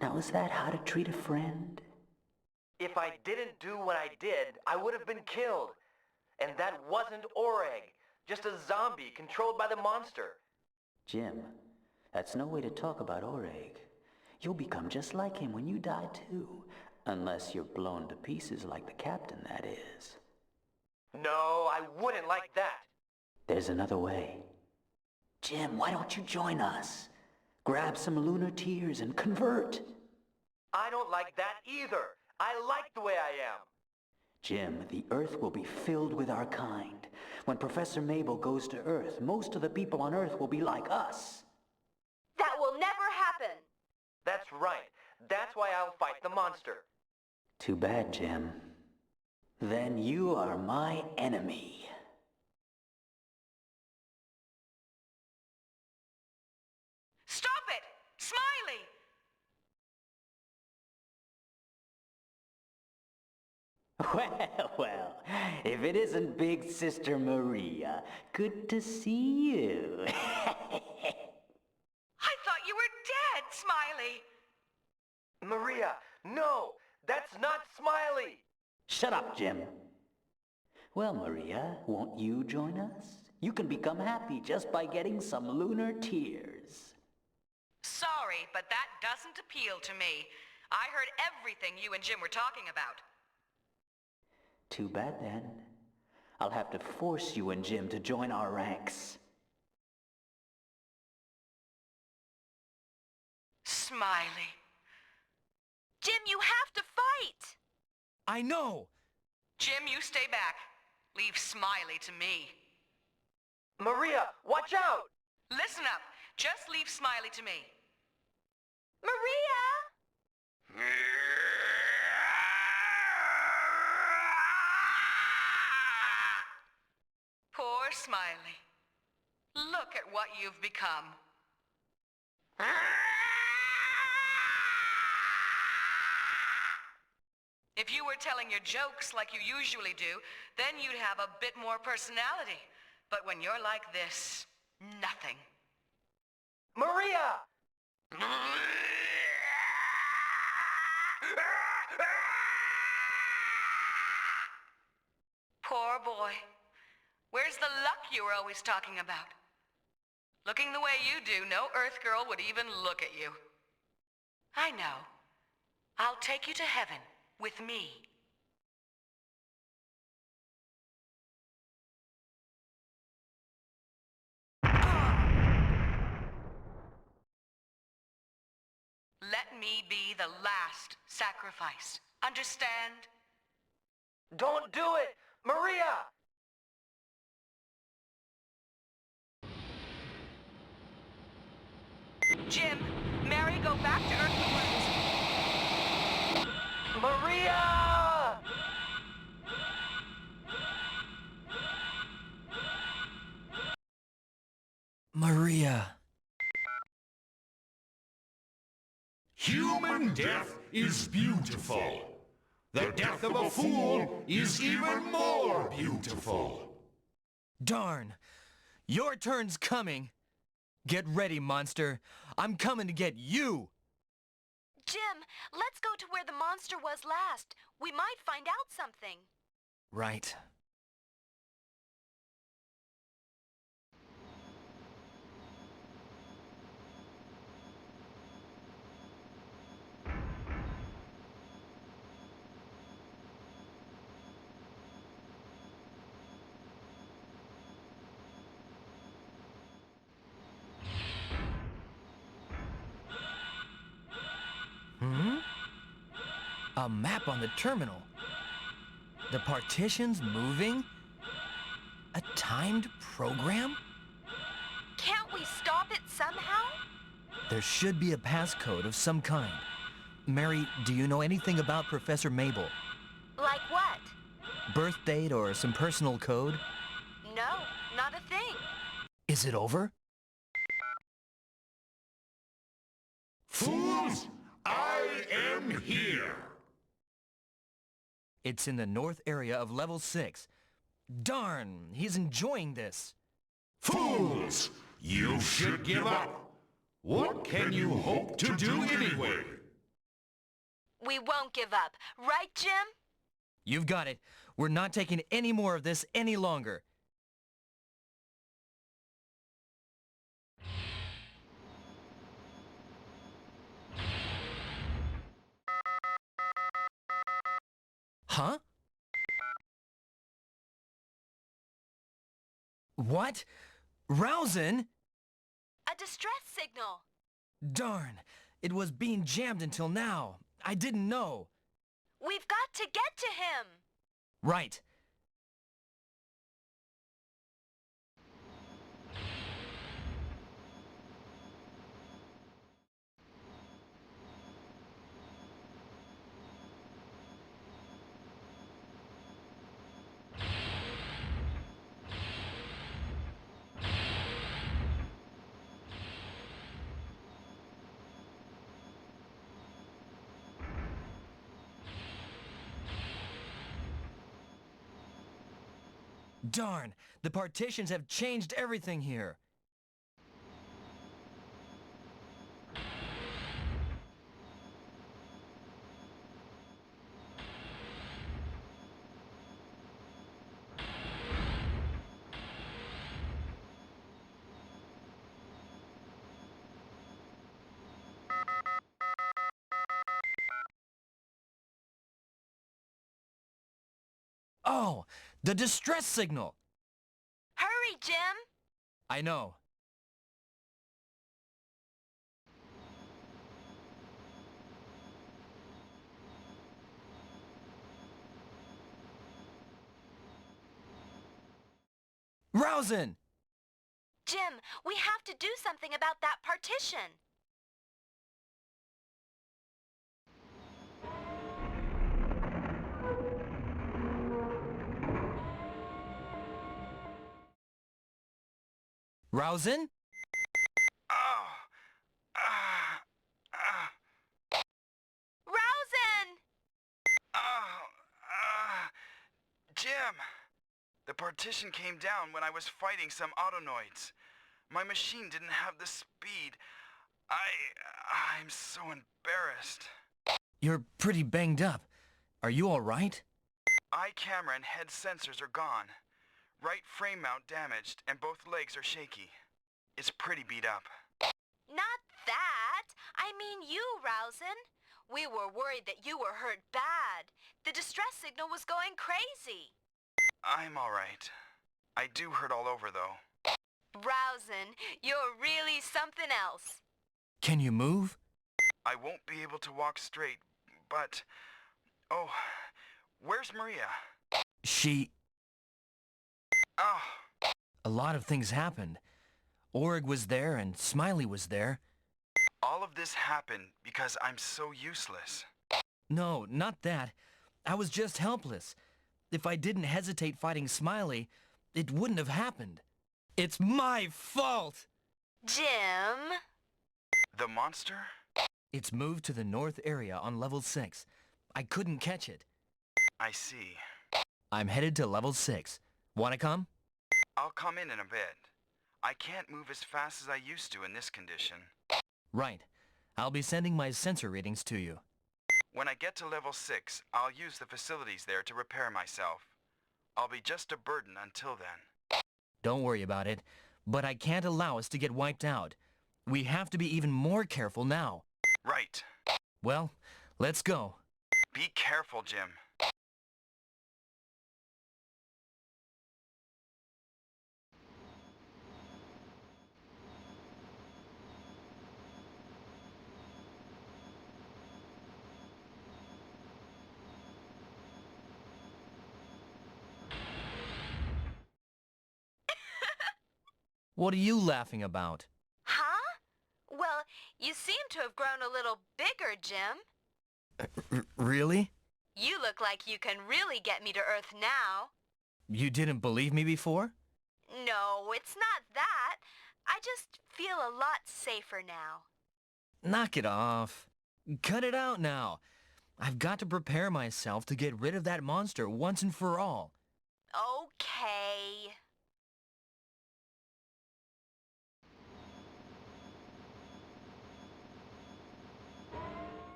Now is that how to treat a friend? If I didn't do what I did, I would have been killed. And that wasn't Oreg, just a zombie controlled by the monster. Jim, that's no way to talk about Oreg. You'll become just like him when you die too. Unless you're blown to pieces like the captain, that is. No, I wouldn't like that. There's another way. Jim, why don't you join us? Grab some lunar tears and convert. I don't like that either. I like the way I am. Jim, the Earth will be filled with our kind. When Professor Mabel goes to Earth, most of the people on Earth will be like us. That will never happen. That's right. That's why I'll fight the monster. Too bad, Jim. Then you are my enemy. Stop it! Smiley! Well, if it isn't Big Sister Maria, good to see you. I thought you were dead, Smiley! Maria, no! That's not Smiley! Shut up, Jim. Well, Maria, won't you join us? You can become happy just by getting some lunar tears. Sorry, but that doesn't appeal to me. I heard everything you and Jim were talking about. Too bad, then. I'll have to force you and Jim to join our ranks. Smiley. Jim, you have to fight! I know! Jim, you stay back. Leave Smiley to me. Maria, watch out! Listen up. Just leave Smiley to me. Maria! Poor Smiley. Look at what you've become. If you were telling your jokes like you usually do, then you'd have a bit more personality. But when you're like this, nothing. Maria! Poor boy. Where's the luck you were always talking about? Looking the way you do, no Earth girl would even look at you. I know. I'll take you to heaven with me. Let me be the last sacrifice. Understand? Don't do it! Maria! Jim, Mary, go back to Earth balloons. Maria! Maria. Human death is beautiful. The death of a fool is even more beautiful. Darn. Your turn's coming. Get ready, monster. I'm coming to get you. Jim, let's go to where the monster was last. We might find out something. Right. A map on the terminal. The partitions moving? A timed program? Can't we stop it somehow? There should be a passcode of some kind. Mary, do you know anything about Professor Mabel? Like what? Birth date or some personal code? No, not a thing. Is it over? Fools! I am here! It's in the north area of level 6. Darn, he's enjoying this. Fools! You should give up! What can you hope to do anyway? We won't give up. Right, Jim? You've got it. We're not taking any more of this any longer. Huh? What? Rousing? A distress signal. Darn, it was being jammed until now. I didn't know. We've got to get to him. Right. Darn, the partitions have changed everything here. Oh, the distress signal! Hurry, Jim. I know. Rousing! Jim, we have to do something about that partition. Rousing? Oh! Ah! Ah! Rousing! Oh! Ah! Jim! The partition came down when I was fighting some autonoids. My machine didn't have the speed. I'm so embarrassed. You're pretty banged up. Are you all right? Eye camera and head sensors are gone. Right frame mount damaged, and both legs are shaky. It's pretty beat up. Not that. I mean you, Rousing. We were worried that you were hurt bad. The distress signal was going crazy. I'm alright. I do hurt all over, though. Rousing, you're really something else. Can you move? I won't be able to walk straight, but... Oh, where's Maria? She... Oh, A lot of things happened. Org was there and Smiley was there. all of this happened because I'm so useless. No, not that. I was just helpless. If I didn't hesitate fighting Smiley, it wouldn't have happened. It's my fault! Jim? The monster? It's moved to the north area on level 6. I couldn't catch it. I see. I'm headed to level 6. Wanna come? I'll come in a bit. I can't move as fast as I used to in this condition. Right. I'll be sending my sensor readings to you. When I get to level 6, I'll use the facilities there to repair myself. I'll be just a burden until then. Don't worry about it, but I can't allow us to get wiped out. We have to be even more careful now. Right. Well, let's go. Be careful, Jim. What are you laughing about? Huh? Well, you seem to have grown a little bigger, Jim. Really? You look like you can really get me to Earth now. You didn't believe me before? No, it's not that. I just feel a lot safer now. Knock it off. Cut it out now. I've got to prepare myself to get rid of that monster once and for all. Okay.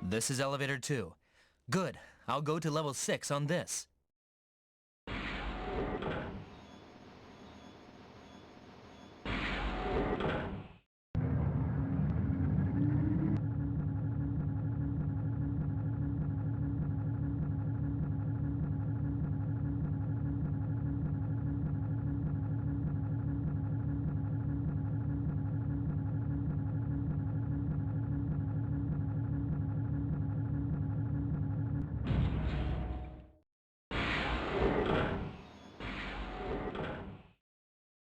This is elevator 2. Good. I'll go to level 6 on this.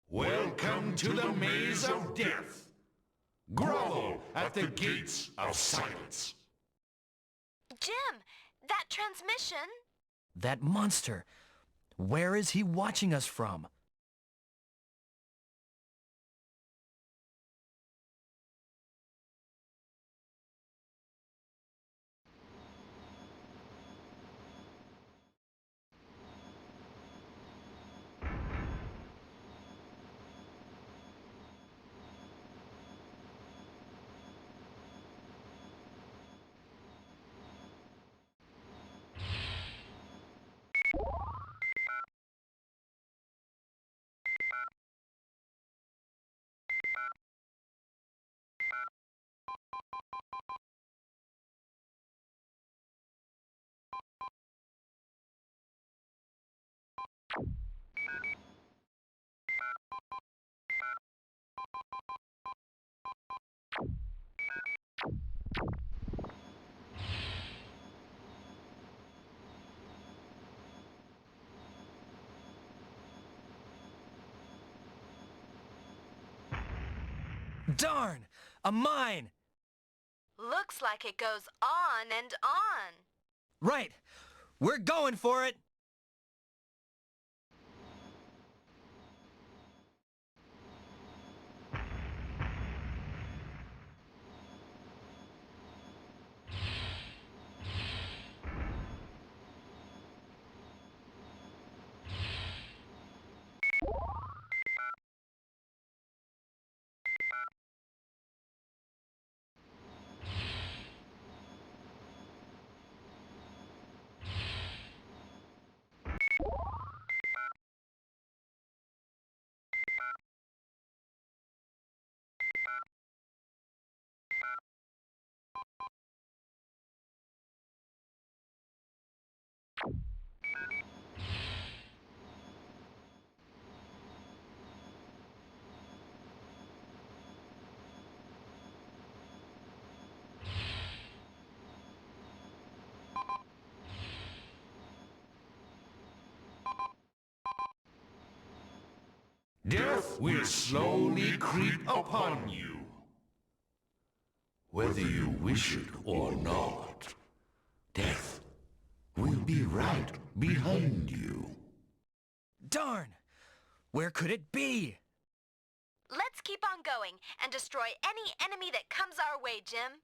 Welcome to the maze of death. Grovel at the gates of silence. Jim, that transmission... That monster. Where is he watching us from? Darn! A mine! Looks like it goes on and on. Right! We're going for it! Death will slowly creep upon you, whether you wish it or not. Death will be right behind you. Darn! Where could it be? Let's keep on going and destroy any enemy that comes our way, Jim.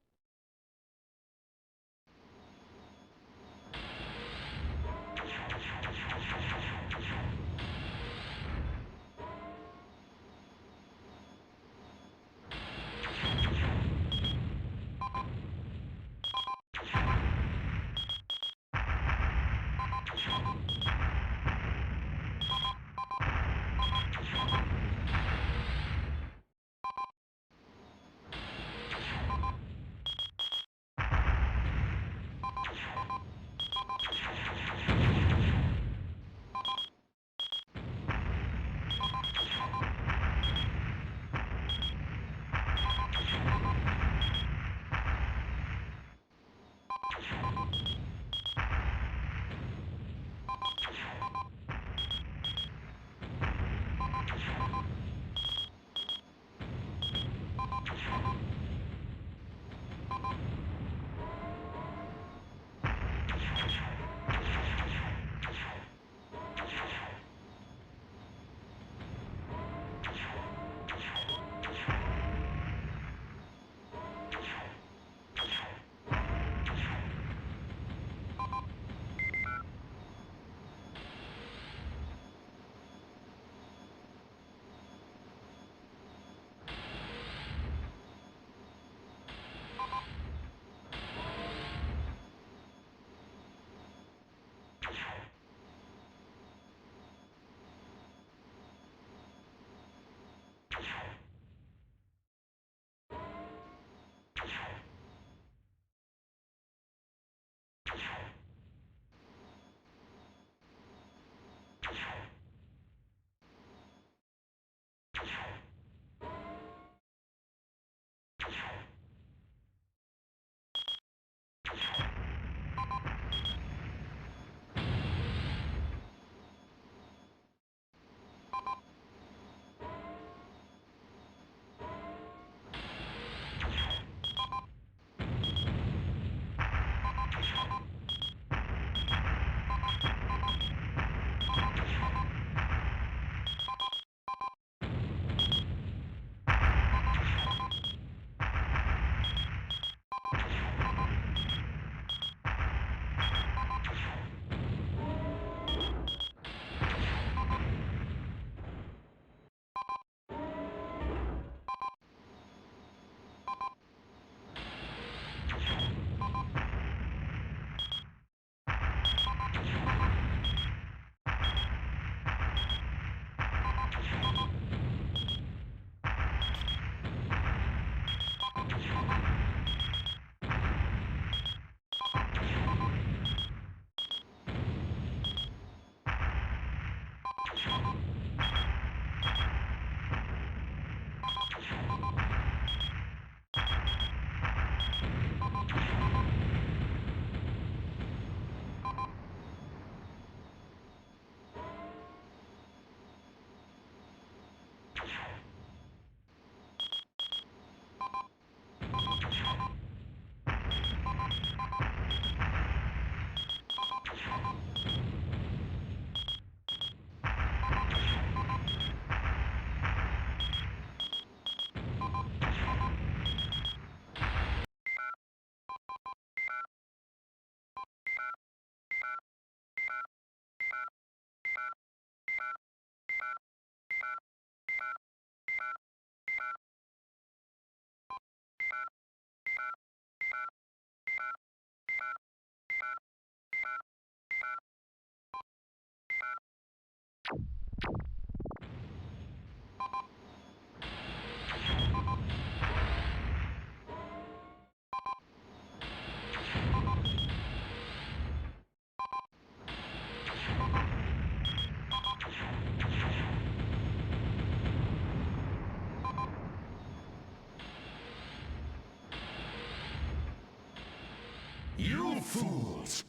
You fools!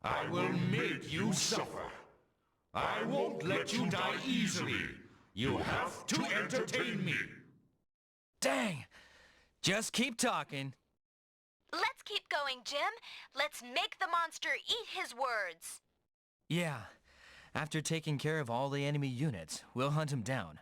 I will make you suffer. I won't let you die easily. You have to entertain me. Dang! Just keep talking. Let's keep going, Jim. Let's make the monster eat his words. Yeah. After taking care of all the enemy units, we'll hunt him down.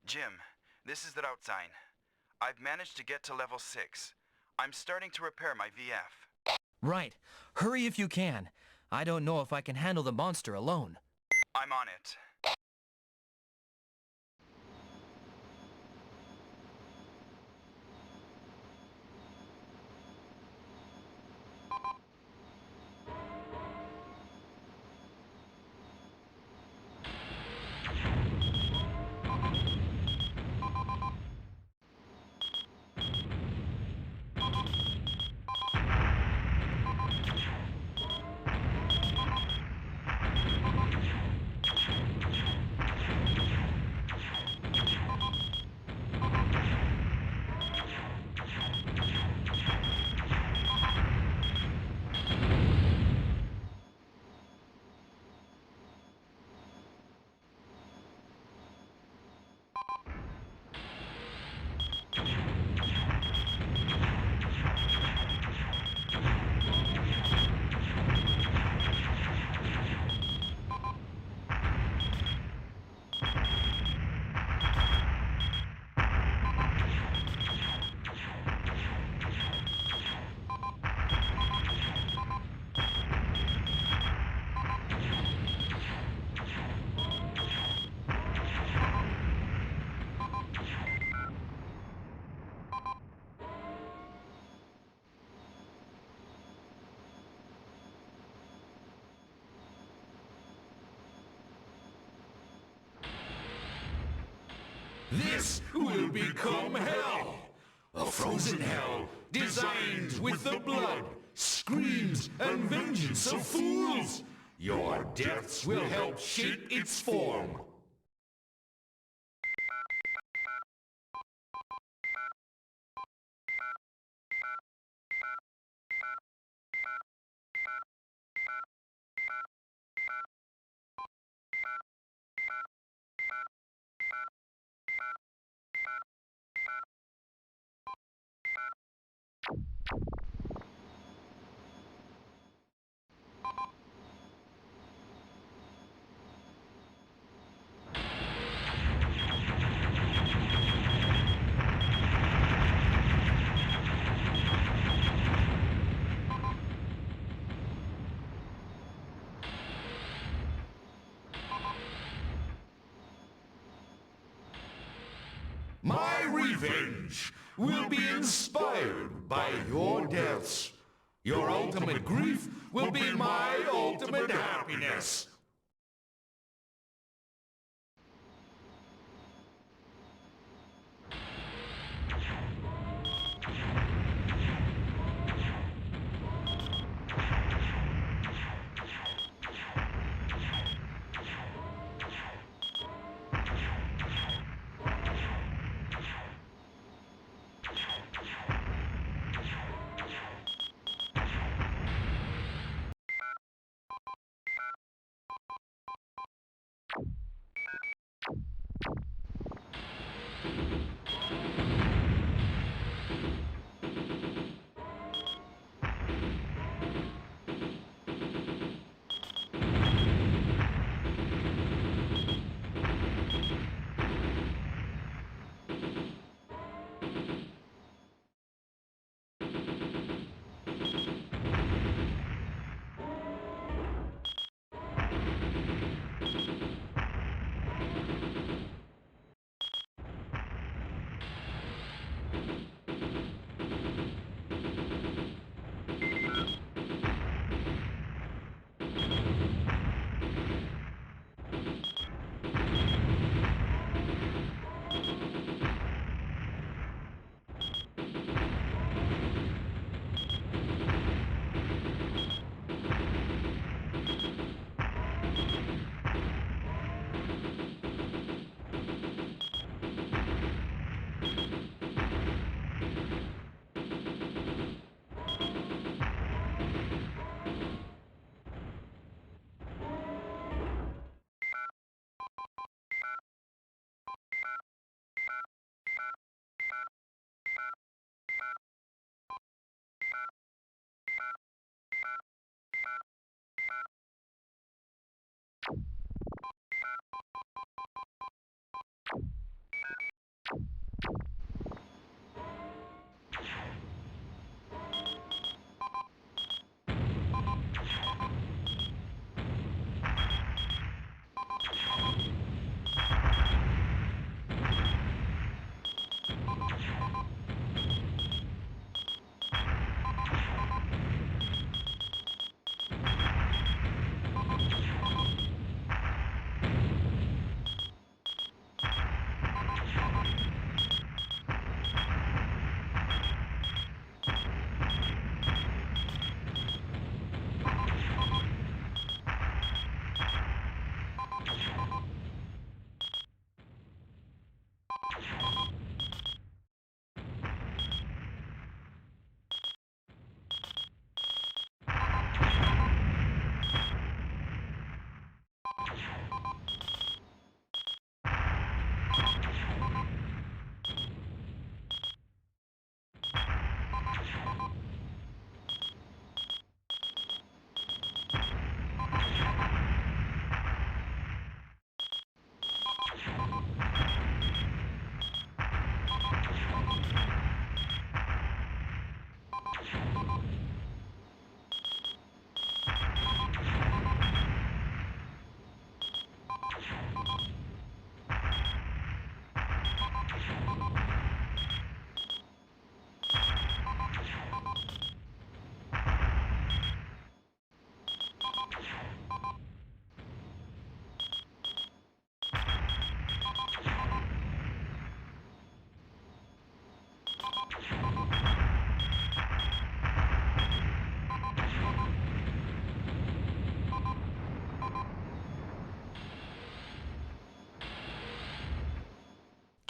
Jim, this is the route sign. I've managed to get to level 6. I'm starting to repair my VF. Right. Hurry if you can. I don't know if I can handle the monster alone. I'm on it. This will become hell! A frozen hell designed with the blood, screams, and vengeance of fools! Your deaths will help shape its form. My revenge will be inspired by your deaths. Your ultimate grief will be my ultimate happiness.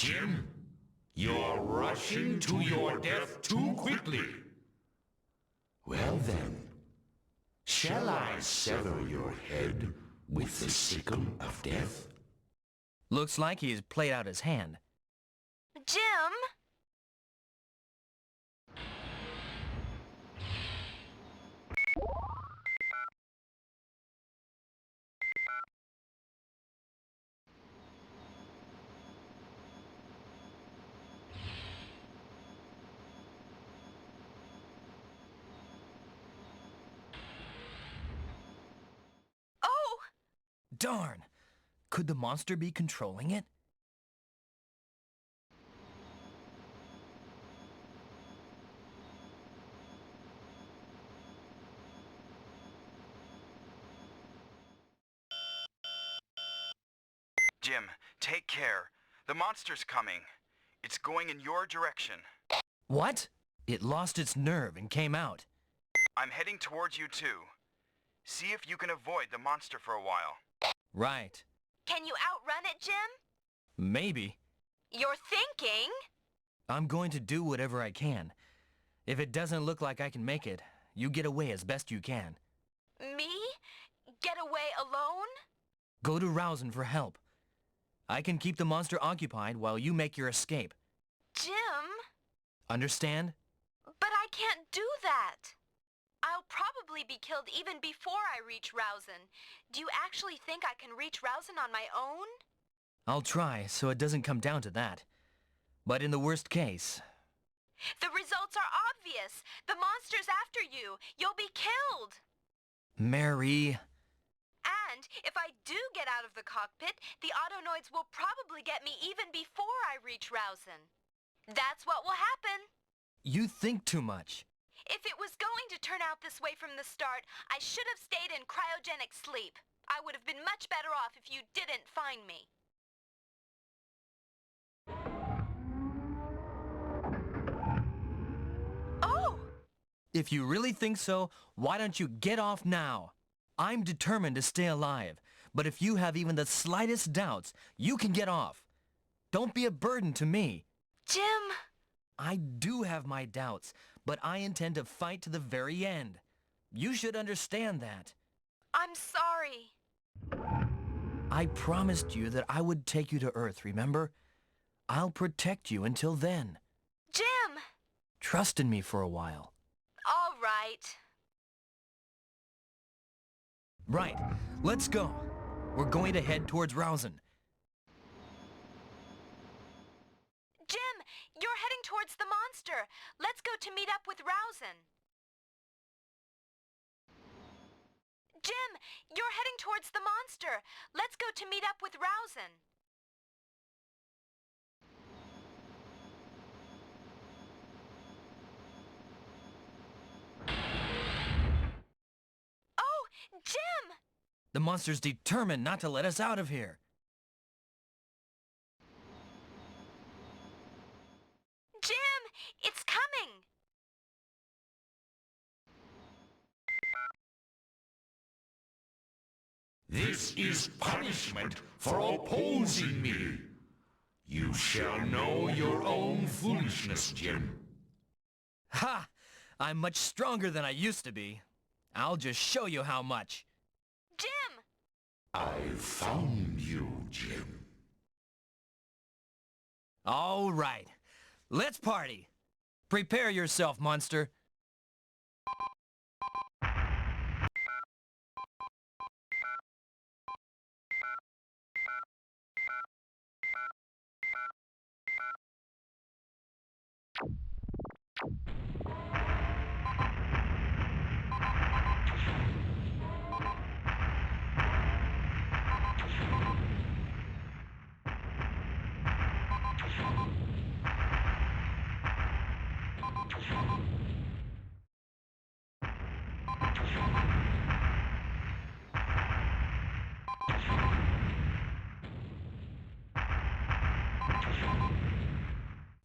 Jim, you're rushing to your death too quickly. Well then, shall I sever your head with the sickle of death? Looks like he's played out his hand. Jim? Oh! Darn! Could the monster be controlling it? Jim, take care. The monster's coming. It's going in your direction. What? It lost its nerve and came out. I'm heading towards you too. See if you can avoid the monster for a while. Right. Can you outrun it, Jim? Maybe. You're thinking? I'm going to do whatever I can. If it doesn't look like I can make it, you get away as best you can. Me? Get away alone? Go to Rousen for help. I can keep the monster occupied while you make your escape. Jim? Understand? But I can't do that. I'll probably be killed even before I reach Rousen. Do you actually think I can reach Rousen on my own? I'll try, so it doesn't come down to that. But in the worst case... The results are obvious. The monster's after you. You'll be killed. Mary... And if I do get out of the cockpit, the Autonoids will probably get me even before I reach Rousen. That's what will happen. You think too much. If it was going to turn out this way from the start, I should have stayed in cryogenic sleep. I would have been much better off if you didn't find me. Oh! If you really think so, why don't you get off now? I'm determined to stay alive, but if you have even the slightest doubts, you can get off. Don't be a burden to me. Jim! I do have my doubts, but I intend to fight to the very end. You should understand that. I'm sorry. I promised you that I would take you to Earth, remember? I'll protect you until then. Jim! Trust in me for a while. All right. Right. Let's go. We're going to head towards Rousen. Jim, you're heading towards the monster. Let's go to meet up with Rousen. Jim, you're heading towards the monster. Let's go to meet up with Rousen. Oh, Jim! The monster's determined not to let us out of here. Jim, it's coming! This is punishment for opposing me. You shall know your own foolishness, Jim. Ha! I'm much stronger than I used to be. I'll just show you how much. Jim! I found you, Jim. All right. Let's party. Prepare yourself, monster.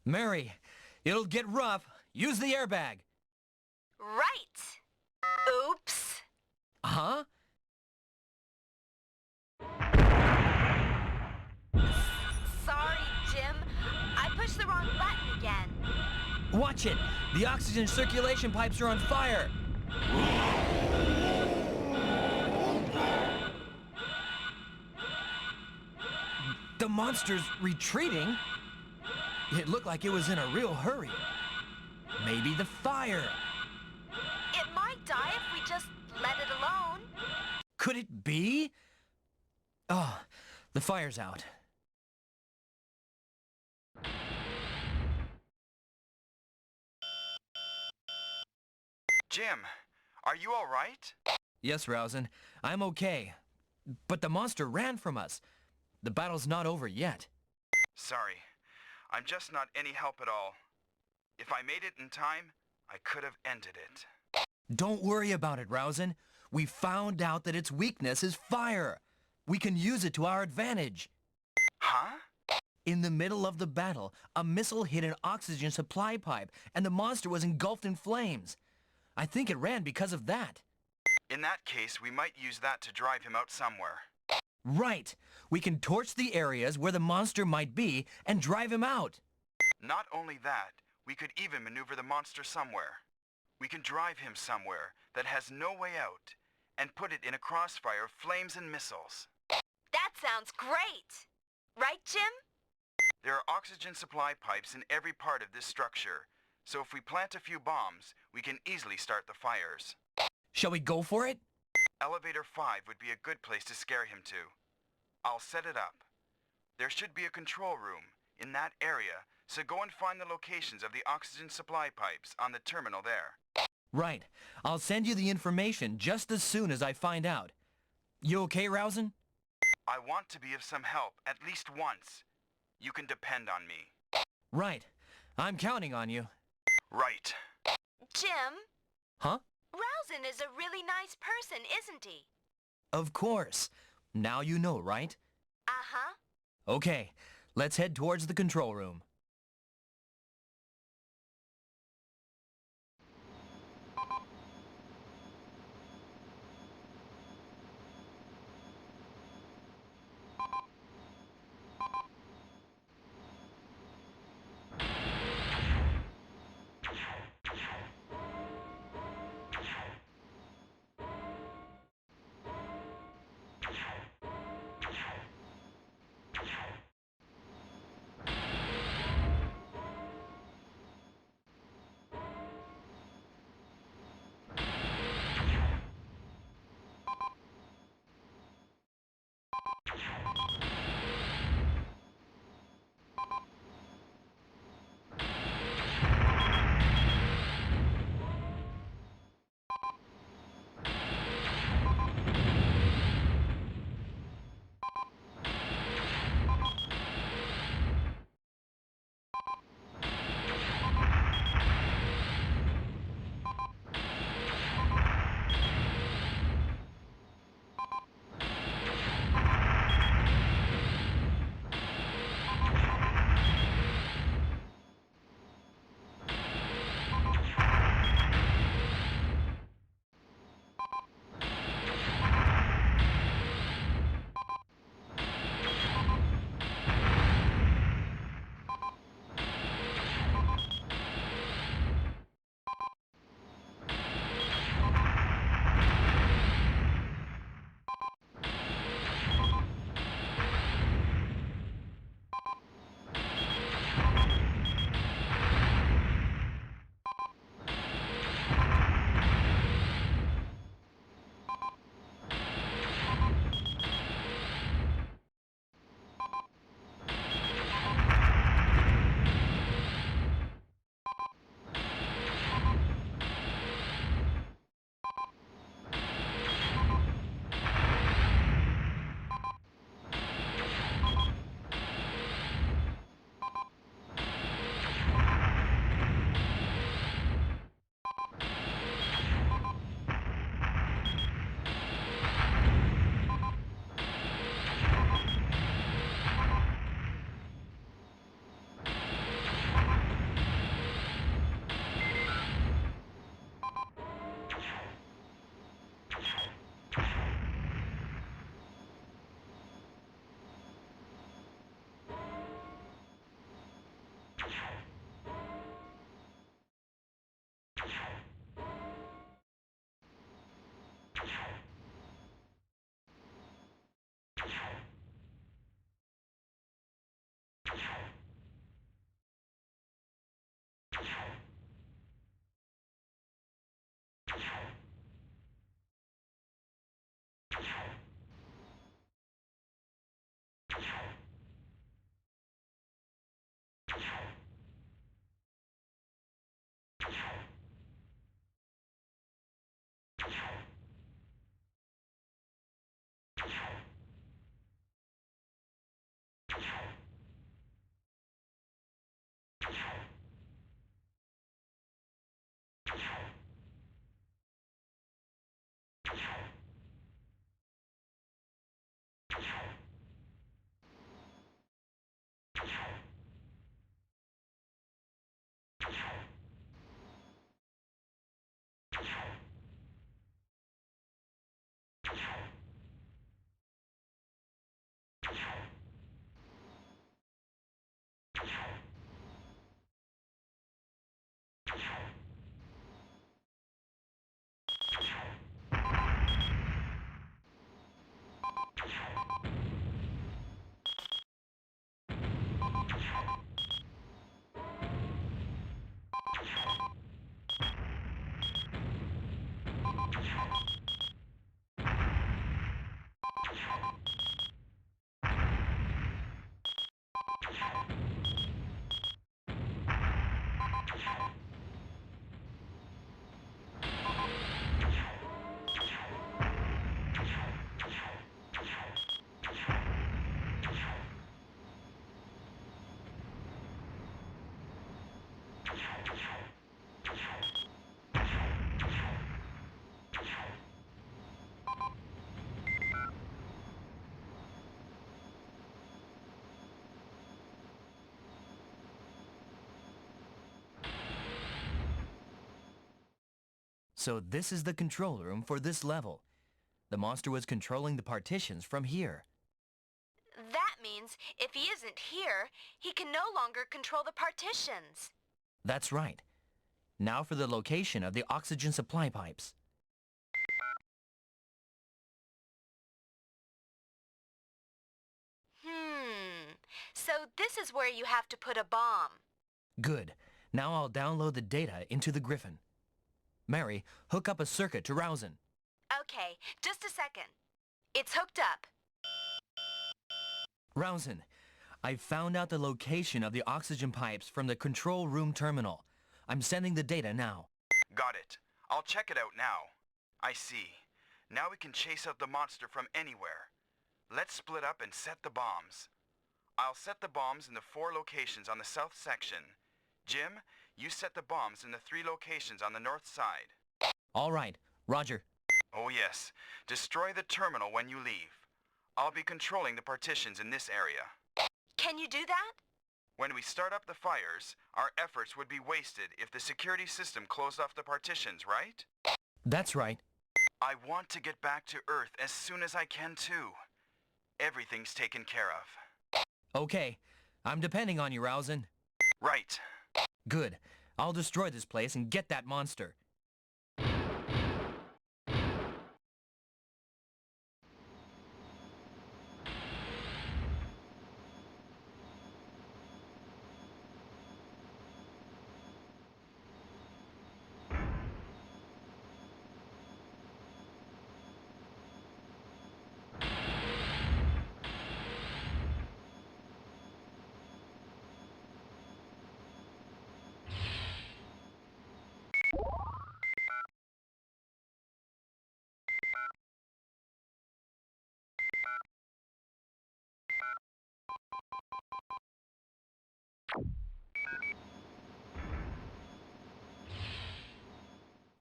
Mary, it'll get rough. Use the airbag. Right! Oops. Huh? Sorry, Jim. again. Watch it! The oxygen circulation pipes are on fire! The monster's retreating? It looked like it was in a real hurry. Maybe the fire. It might die if we just let it alone. Could it be? Oh, the fire's out. Jim, are you all right? Yes, Rousen, I'm okay. But the monster ran from us. The battle's not over yet. Sorry. I'm just not any help at all. If I made it in time, I could have ended it. Don't worry about it, Rousen. We found out that its weakness is fire. We can use it to our advantage. Huh? In the middle of the battle, a missile hit an oxygen supply pipe, and the monster was engulfed in flames. I think it ran because of that. In that case, we might use that to drive him out somewhere. Right. We can torch the areas where the monster might be and drive him out. Not only that, we could even maneuver the monster somewhere. We can drive him somewhere that has no way out and put it in a crossfire of flames and missiles. That sounds great. Right, Jim? There are oxygen supply pipes in every part of this structure, so if we plant a few bombs, we can easily start the fires. Shall we go for it? Elevator 5 would be a good place to scare him to. I'll set it up. There should be a control room in that area, so go and find the locations of the oxygen supply pipes on the terminal there. Right. I'll send you the information just as soon as I find out. You okay, Rousen? I want to be of some help at least once. You can depend on me. Right. I'm counting on you. Right. Jim, Huh? Rousen is a really nice person, isn't he? Of course. Now you know, right? Uh-huh. Okay. Let's head towards the control room. So this is the control room for this level. The monster was controlling the partitions from here. That means if he isn't here, he can no longer control the partitions. That's right. Now for the location of the oxygen supply pipes. So this is where you have to put a bomb. Good. Now I'll download the data into the Griffon. Mary, hook up a circuit to Rousing. Okay, just a second. It's hooked up. Rousing, I've found out the location of the oxygen pipes from the control room terminal. I'm sending the data now. Got it. I'll check it out now. I see. Now we can chase out the monster from anywhere. Let's split up and set the bombs. I'll set the bombs in the 4 locations on the south section. Jim, you set the bombs in the 3 locations on the north side. All right. Roger. Oh yes. Destroy the terminal when you leave. I'll be controlling the partitions in this area. Can you do that? When we start up the fires, our efforts would be wasted if the security system closed off the partitions, right? That's right. I want to get back to Earth as soon as I can too. Everything's taken care of. Okay. I'm depending on you, Rousing. Right. Good. I'll destroy this place and get that monster.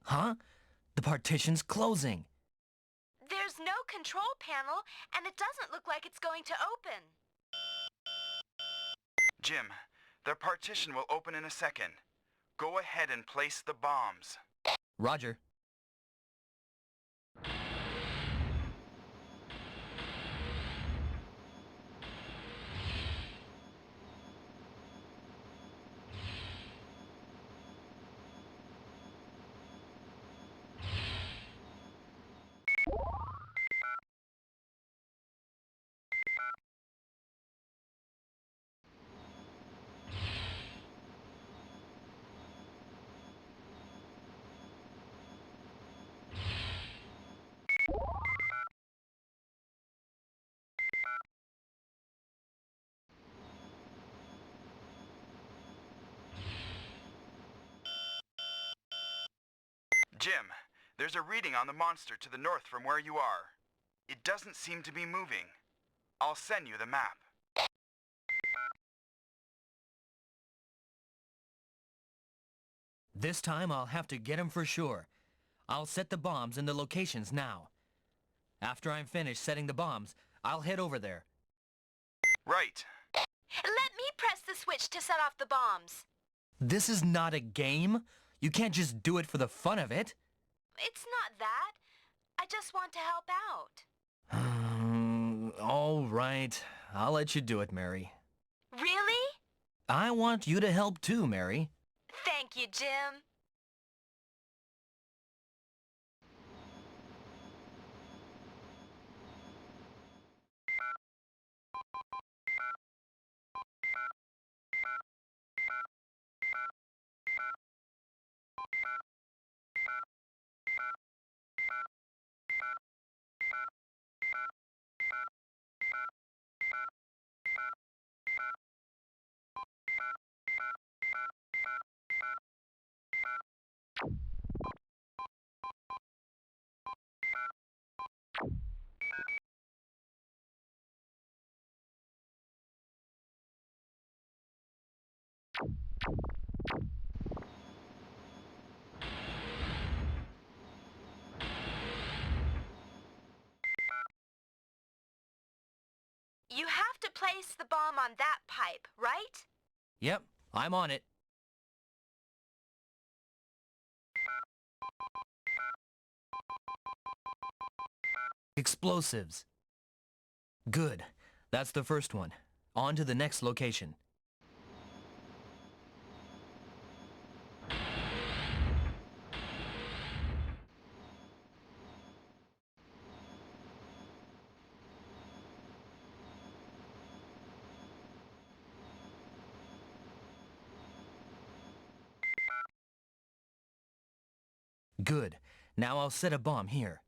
Huh? The partition's closing. There's no control panel, and it doesn't look like it's going to open. Jim, the partition will open in a second. Go ahead and place the bombs. Roger. Jim, there's a reading on the monster to the north from where you are. It doesn't seem to be moving. I'll send you the map. This time I'll have to get him for sure. I'll set the bombs in the locations now. After I'm finished setting the bombs, I'll head over there. Right. Let me press the switch to set off the bombs. This is not a game. You can't just do it for the fun of it. It's not that. I just want to help out. All right. I'll let you do it, Mary. Really? I want you to help too, Mary. Thank you, Jim. You have to place the bomb on that pipe, right? Yep, I'm on it. Explosives. Good. That's the first one. On to the next location. Good. Now I'll set a bomb here.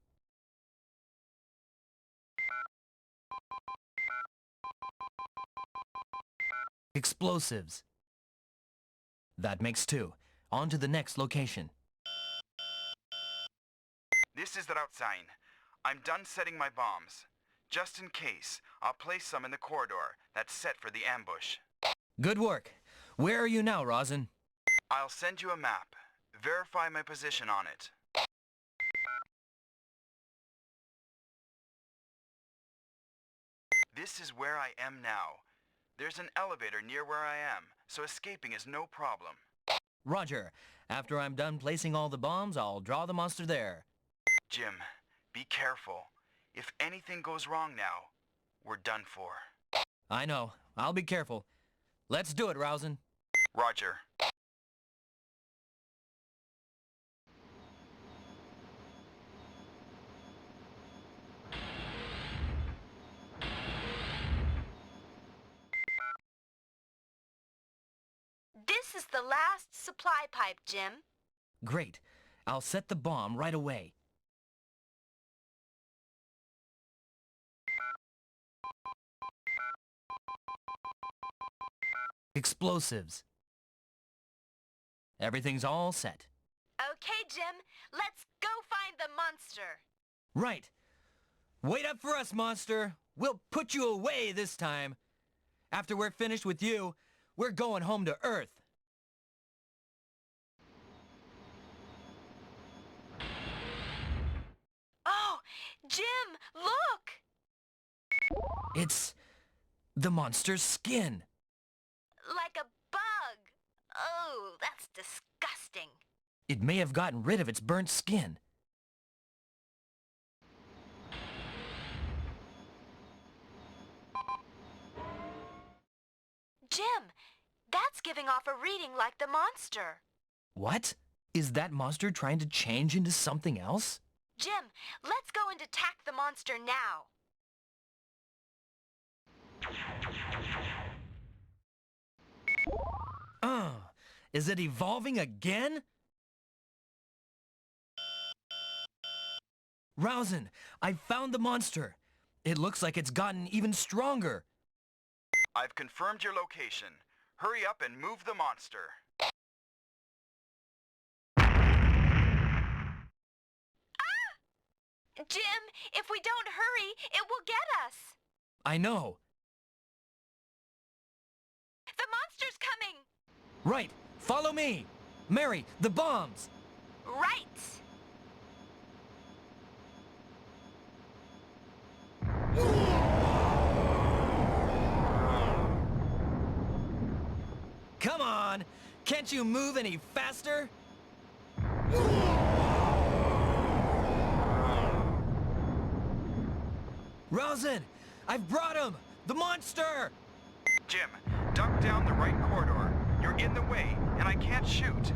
Explosives. That makes two. On to the next location. This is the route sign. I'm done setting my bombs. Just in case, I'll place some in the corridor that's set for the ambush. Good work. Where are you now, Rosin? I'll send you a map. Verify my position on it. This is where I am now. There's an elevator near where I am, so escaping is no problem. Roger. After I'm done placing all the bombs, I'll draw the monster there. Jim, be careful. If anything goes wrong now, we're done for. I know. I'll be careful. Let's do it, Rosin. Roger. This is the last supply pipe, Jim. Great. I'll set the bomb right away. Explosives. Everything's all set. Okay, Jim. Let's go find the monster. Right. Wait up for us, monster. We'll put you away this time. After we're finished with you, we're going home to Earth. Oh, Jim, look! It's the monster's skin. Like a bug. Oh, that's disgusting. It may have gotten rid of its burnt skin. Jim, that's giving off a reading like the monster. What? Is that monster trying to change into something else? Jim, let's go and attack the monster now. Is it evolving again? Rosin, I found the monster. It looks like it's gotten even stronger. I've confirmed your location. Hurry up and move the monster. Jim, if we don't hurry, it will get us. I know. The monster's coming! Right, follow me. Mary, the bombs. Right! Come on! Can't you move any faster? Rosen! I've brought him! The monster! Jim, duck down the right corridor. You're in the way, and I can't shoot.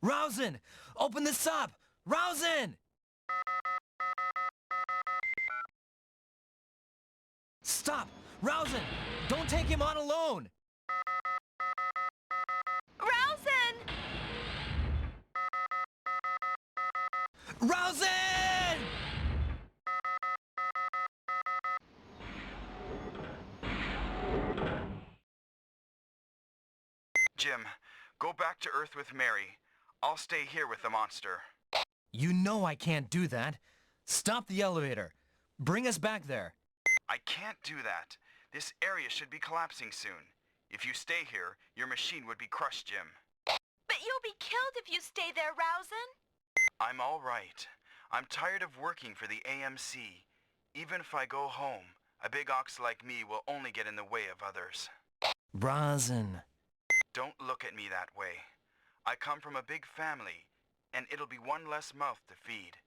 Rosen! Open this up! Rosen! Stop! Rosen! Don't take him on alone! Rosen! Rosen! Jim, go back to Earth with Mary. I'll stay here with the monster. You know I can't do that. Stop the elevator. Bring us back there. I can't do that. This area should be collapsing soon. If you stay here, your machine would be crushed, Jim. But you'll be killed if you stay there, Rosen. I'm all right. I'm tired of working for the AMC. Even if I go home, a big ox like me will only get in the way of others. Rosen. Don't look at me that way. I come from a big family, and it'll be one less mouth to feed.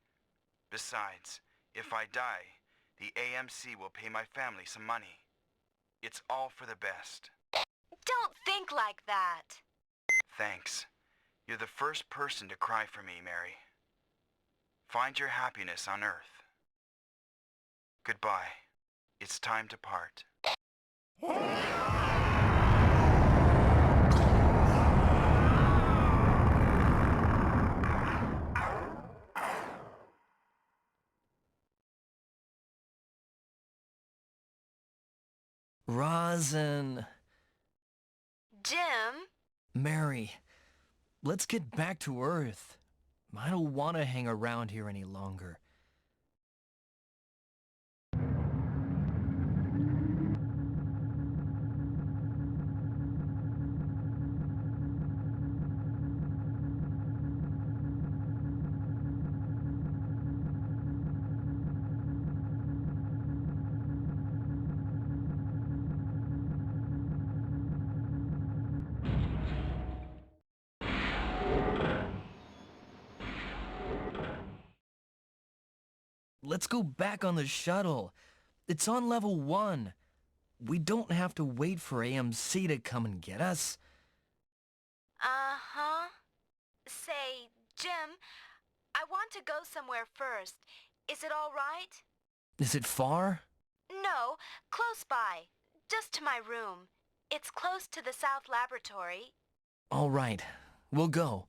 Besides, if I die, the AMC will pay my family some money. It's all for the best. Don't think like that. Thanks. You're the first person to cry for me, Mary. Find your happiness on Earth. Goodbye. It's time to part. Rosen. Jim? Mary, let's get back to Earth. I don't want to hang around here any longer. Let's go back on the shuttle. It's on level 1. We don't have to wait for AMC to come and get us. Uh-huh. Say, Jim, I want to go somewhere first. Is it all right? Is it far? No, close by. Just to my room. It's close to the South Laboratory. All right, we'll go.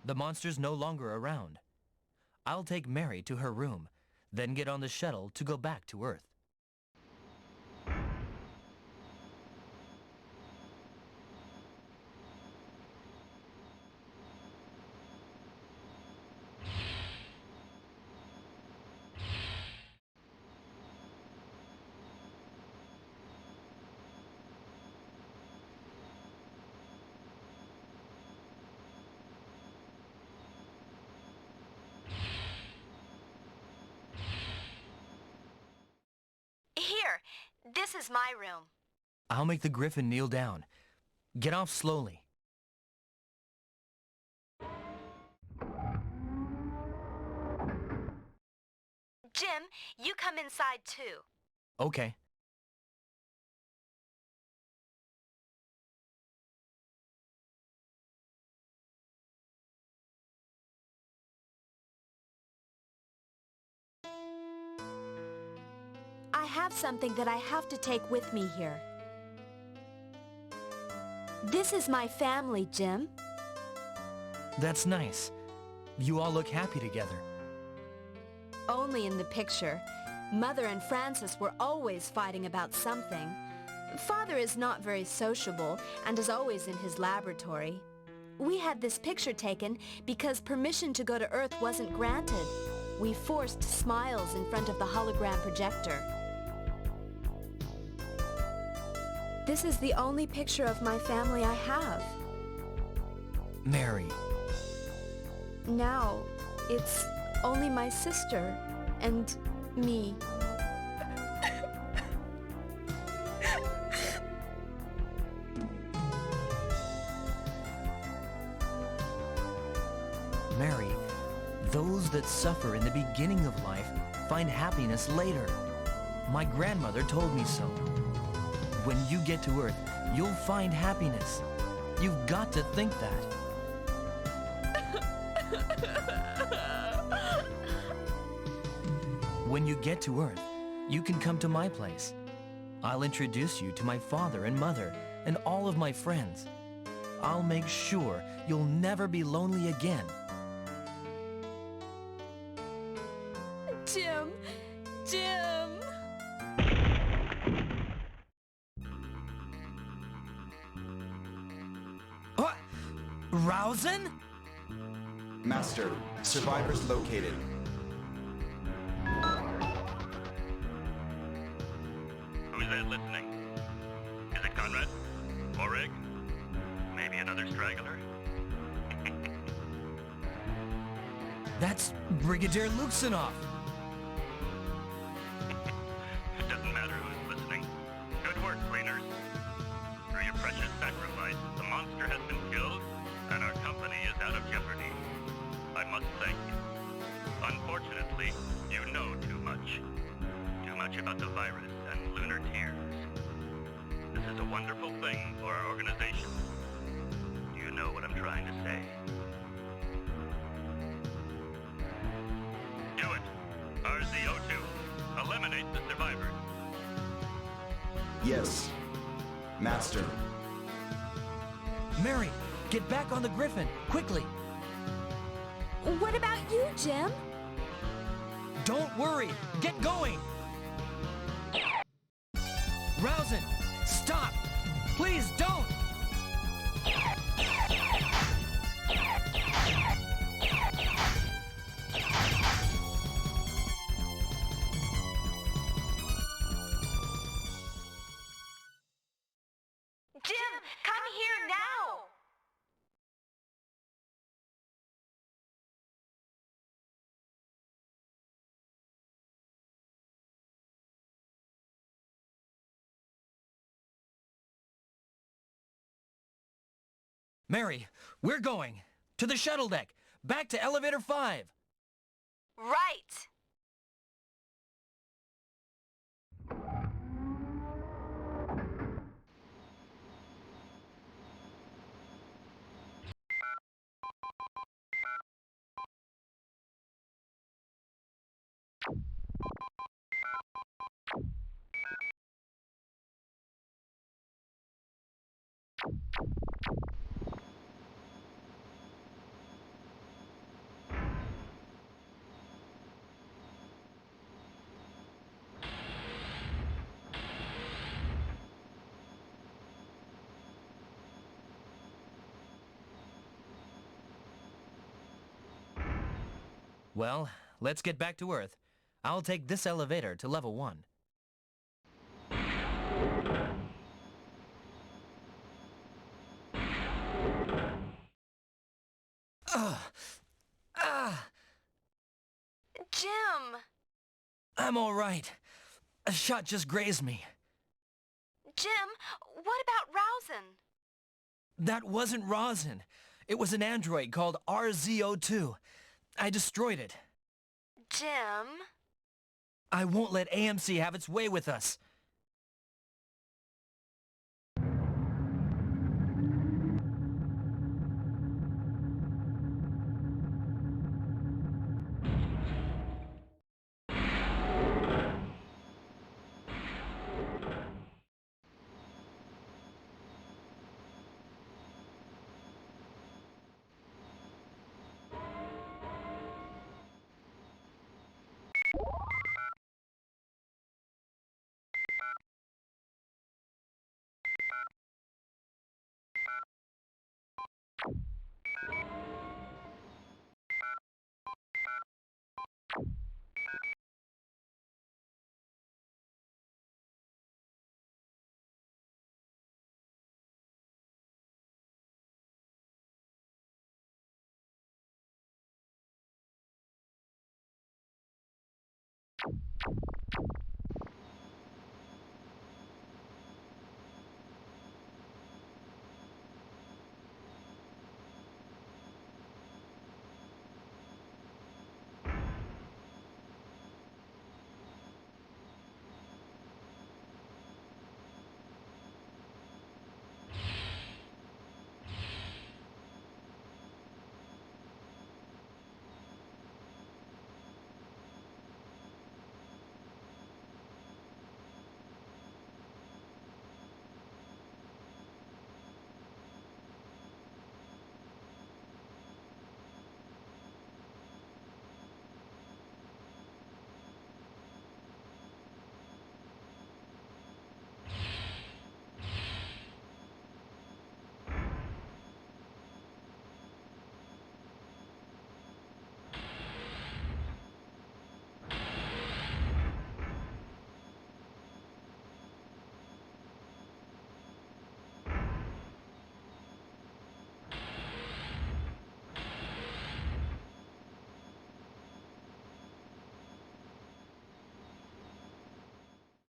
The monster's no longer around. I'll take Mary to her room, then get on the shuttle to go back to Earth. Here, this is my room. I'll make the Griffon kneel down. Get off slowly. Jim, you come inside too. Okay. I have something that I have to take with me here. This is my family, Jim. That's nice. You all look happy together. Only in the picture. Mother and Francis were always fighting about something. Father is not very sociable and is always in his laboratory. We had this picture taken because permission to go to Earth wasn't granted. We forced smiles in front of the hologram projector. This is the only picture of my family I have. Mary. Now, it's only my sister and me. Mary, those that suffer in the beginning of life find happiness later. My grandmother told me so. When you get to Earth, you'll find happiness. You've got to think that. When you get to Earth, you can come to my place. I'll introduce you to my father and mother and all of my friends. I'll make sure you'll never be lonely again. Jim! Jim! What? Rousin? Master, survivors located. Who's that listening? Is it Conrad? Oreg? Maybe another straggler? That's Brigadier Luxinoff. It doesn't matter who's listening. Good work, cleaners. Through your precious sacrifice, the monster has been killed, and our company is out of jeopardy. I must thank you. Unfortunately, you know too much. Too much about the virus and lunar tears. This is a wonderful thing for our organization. Do you know what I'm trying to say? Do it. RZO2. Eliminate the survivors. Yes, Master. Mary, get back on the Griffon, quickly. What about you, Jim? Don't worry, get going. Rousin, stop. Please don't. Jim, come here now! Mary, we're going. To the shuttle deck. Back to elevator 5. Right! Well, let's get back to Earth. I'll take this elevator to level 1. Jim! I'm all right. A shot just grazed me. Jim, what about Rousin? That wasn't rosin. It was an android called RZO2. I destroyed it. Jim? I won't let AMC have its way with us.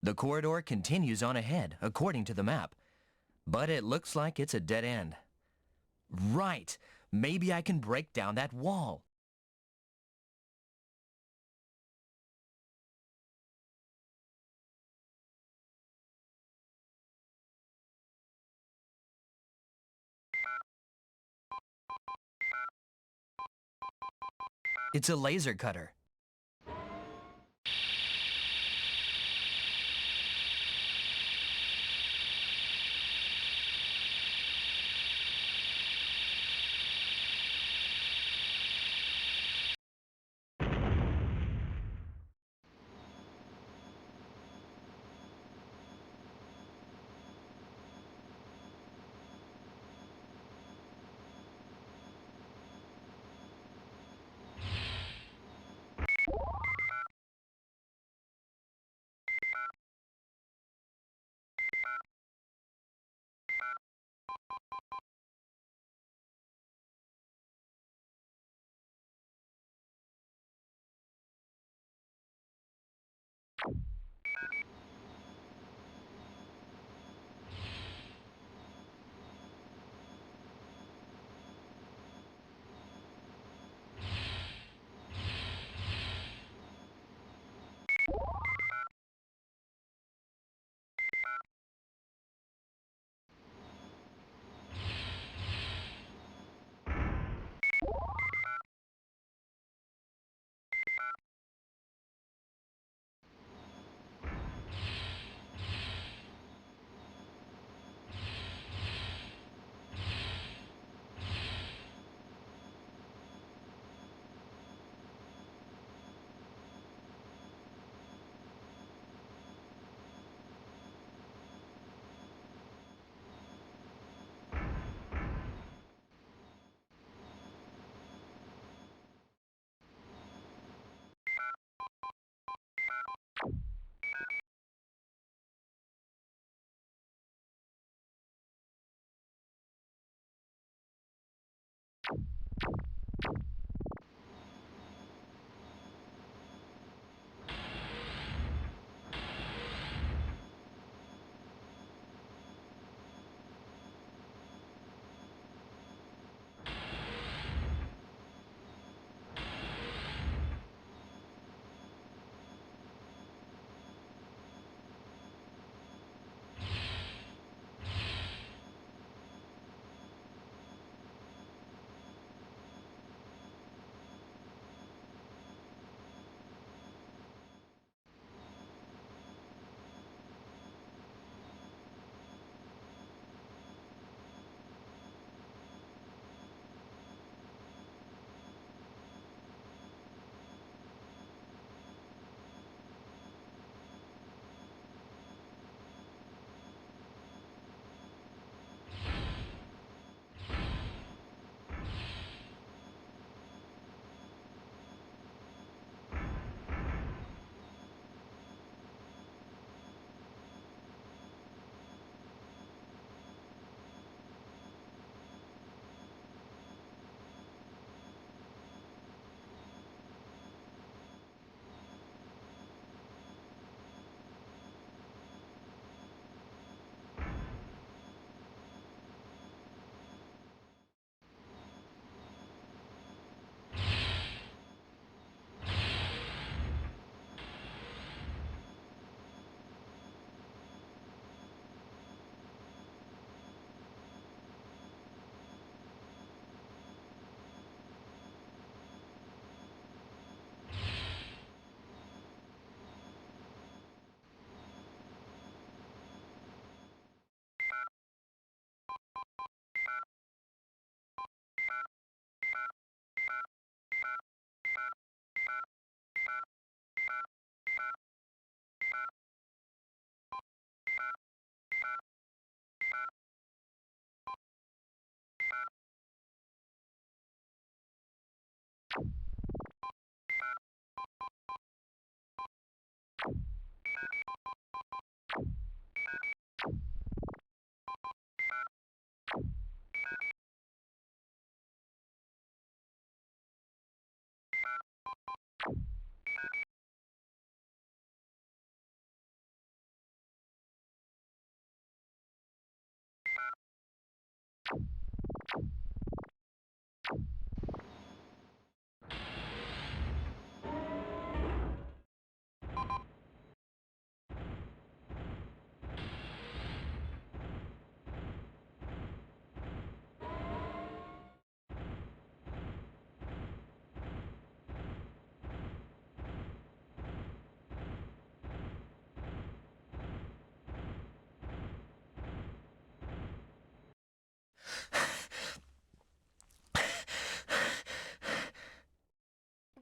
The corridor continues on ahead, according to the map. But it looks like it's a dead end. Right! Maybe I can break down that wall. It's a laser cutter.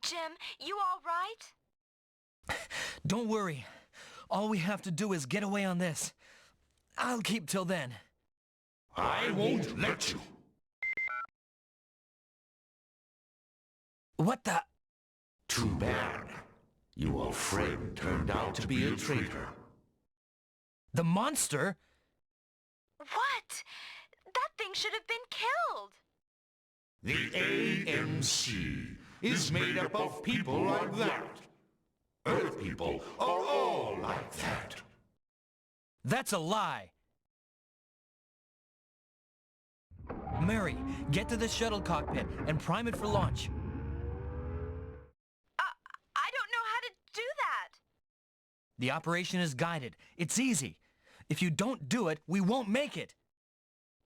Jim, you all right? Don't worry. All we have to do is get away on this. I'll keep till then. I won't let you. What the... Too bad. Your friend turned out to be a traitor. The monster? What? That thing should have been killed. The AMC is made up of people like that. Earth people are all like that. That's a lie. Mary, get to the shuttle cockpit and prime it for launch. I don't know how to do that. The operation is guided. It's easy. If you don't do it, we won't make it.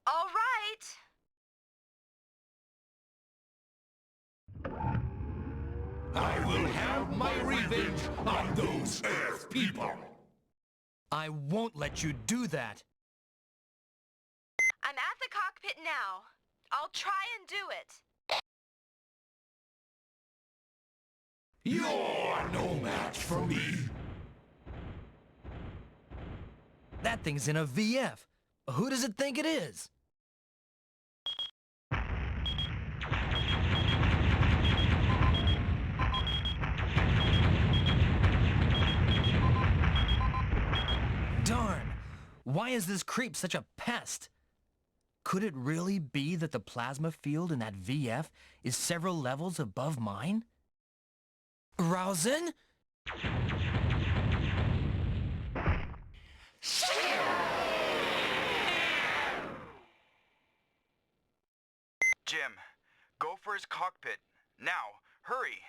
All right. I will have my revenge on those Earth people. I won't let you do that. I'm at the cockpit now. I'll try and do it. You're no match for me. That thing's in a VF. Who does it think it is? Darn! Why is this creep such a pest? Could it really be that the plasma field in that VF is several levels above mine? Rausen? Jim, go for his cockpit. Now, hurry!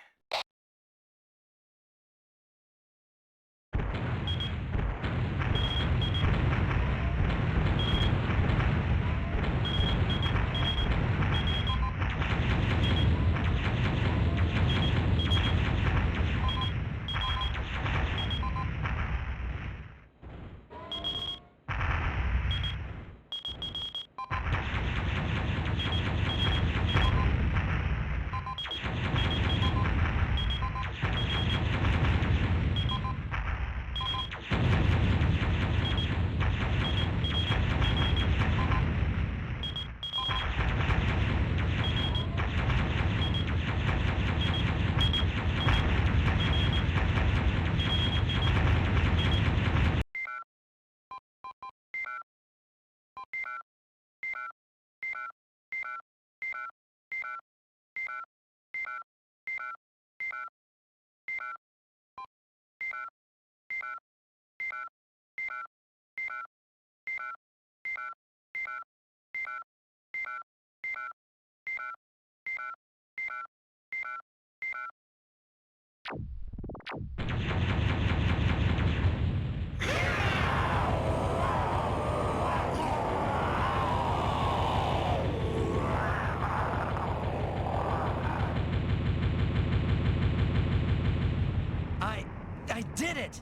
I did it!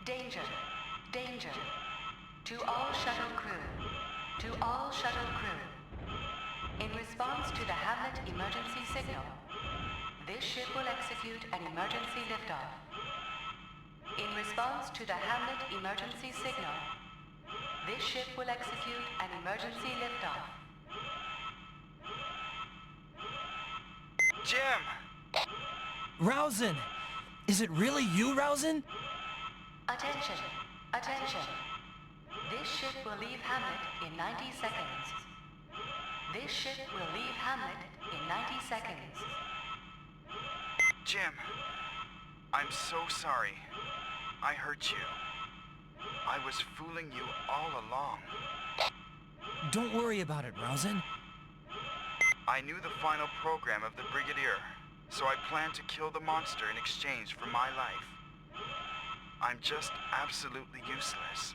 Danger. Danger. To all shuttle crew. To all shuttle crew. In response to the Hamlet emergency signal, this ship will execute an emergency liftoff. In response to the Hamlet emergency signal, this ship will execute an emergency liftoff. Jim! Rausen! Is it really you, Rausen? Attention! Attention! This ship will leave Hamlet in 90 seconds. This ship will leave Hamlet in 90 seconds. Jim, I'm so sorry. I hurt you. I was fooling you all along. Don't worry about it, Rousing. I knew the final program of the Brigadier, so I planned to kill the monster in exchange for my life. I'm just absolutely useless.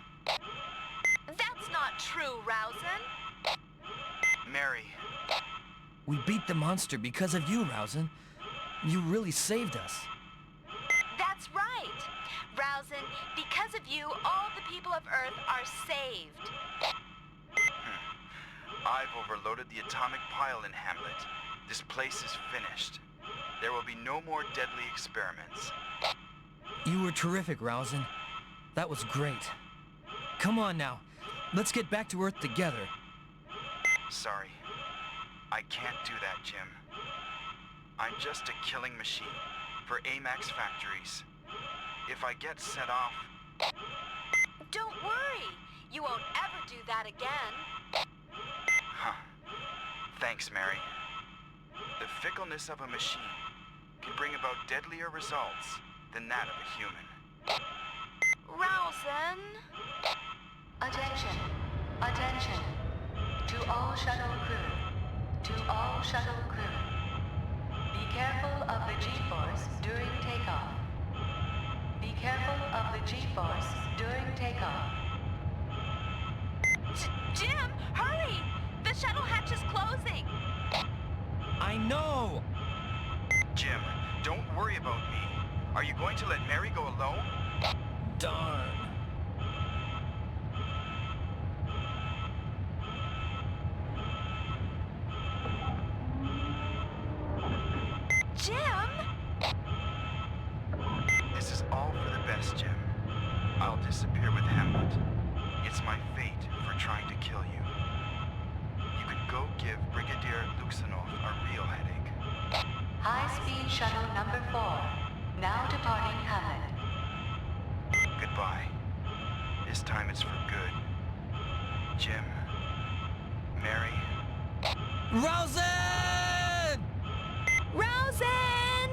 That's not true, Rousing. Mary, We beat the monster because of you, Rousing. You really saved us. That's right. Rousing, because of you, all the people of Earth are saved. I've overloaded the atomic pile in Hamlet. This place is finished. There will be no more deadly experiments. You were terrific, Rousing. That was great. Come on now. Let's get back to Earth together. Sorry. I can't do that, Jim. I'm just a killing machine for AMAX factories. If I get set off... Don't worry. You won't ever do that again. Huh. Thanks, Mary. The fickleness of a machine can bring about deadlier results than that of a human. Rousing. Attention. Attention. To all shuttle crew. To all shuttle crew. Be careful of the G-force during takeoff. Be careful of the G-force during takeoff. Jim, hurry! The shuttle hatch is closing. I know! Jim, don't worry about me. Are you going to let Mary go alone? Darn. Jim? This is all for the best, Jim. I'll disappear with Hamlet. It's my fate for trying to kill you. You can go give Brigadier Luxanov a real headache. High-speed shuttle number 4. Now departing Hamlet. Goodbye. This time it's for good. Jim. Mary. Rousing! Rousing!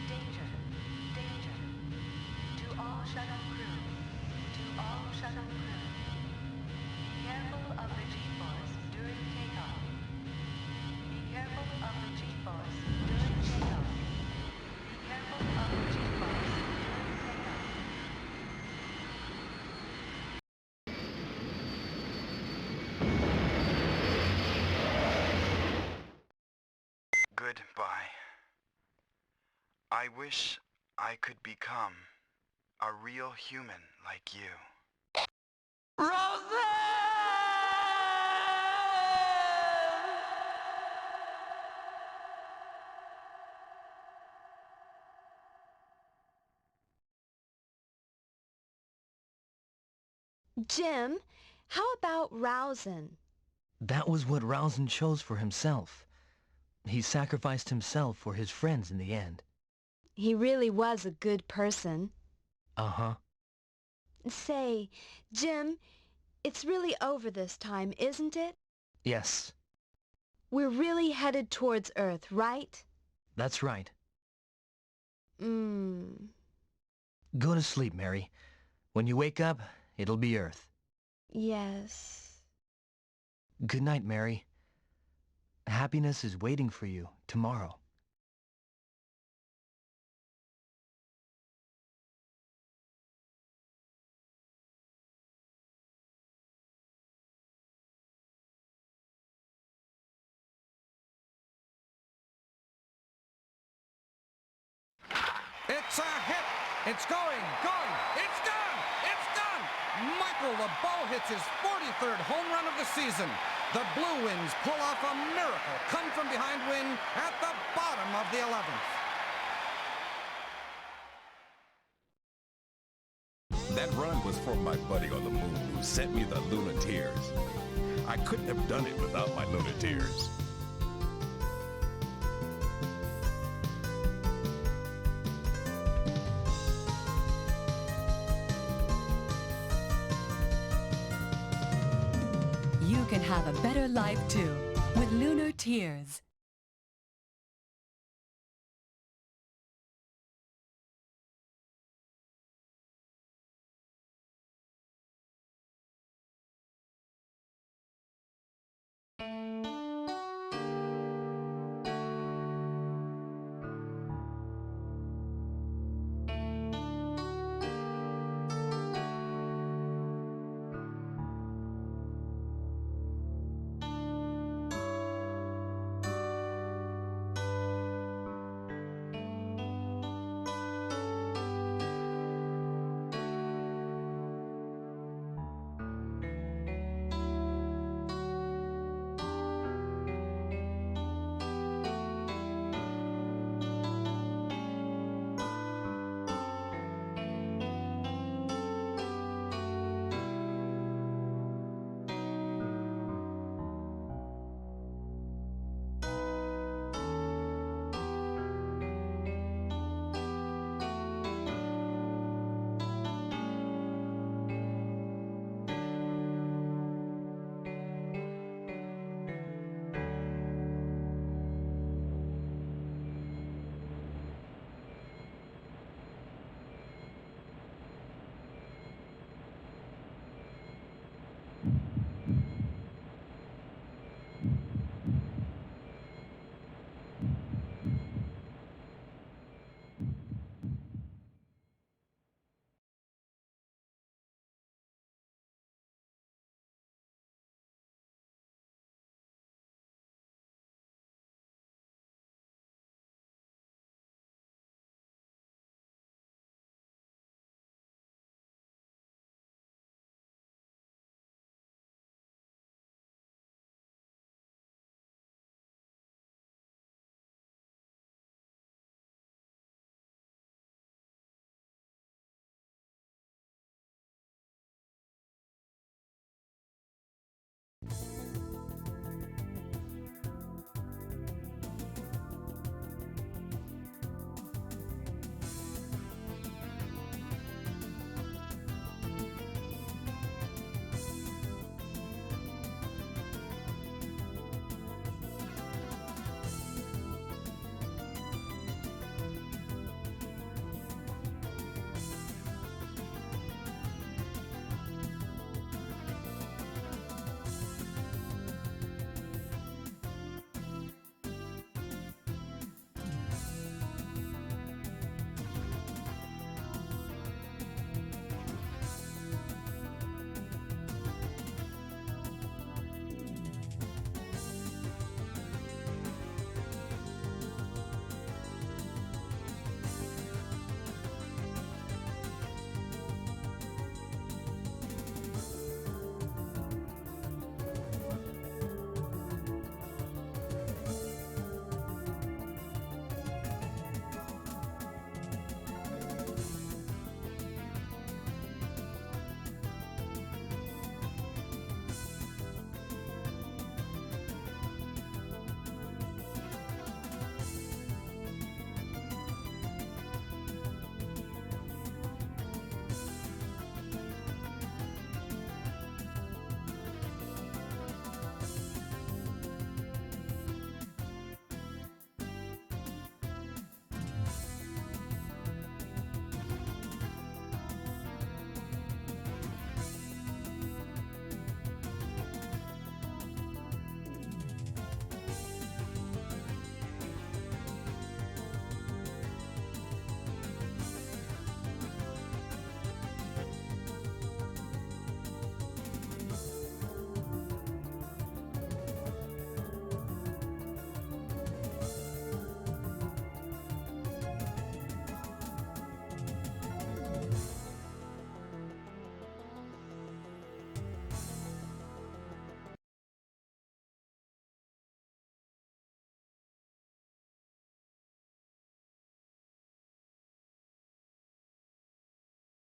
Danger. Danger. To all shuttle crew. To all shuttle crew. Be careful of the G-force during takeoff. Be careful of the G-force during takeoff. Be careful of the G-force during takeoff. Goodbye. I wish I could become a real human like you. Jim, how about Rousing? That was what Rousing chose for himself. He sacrificed himself for his friends in the end. He really was a good person. Uh-huh. Say, Jim, it's really over this time, isn't it? Yes, We're really headed towards Earth, right? that's right. Mmm. Go to sleep, Mary. When you wake up, it'll be Earth. Yes. Good night, Mary. Happiness is waiting for you tomorrow. It's a hit! It's going! It's done! It's done! Michael LeBeau hits his 43rd home run of the season. The Blue Wings pull off a miracle come-from-behind win at the bottom of the 11th. That run was from my buddy on the moon who sent me the Lunateers. I couldn't have done it without my Lunateers. have a better life too with Lunar Tears.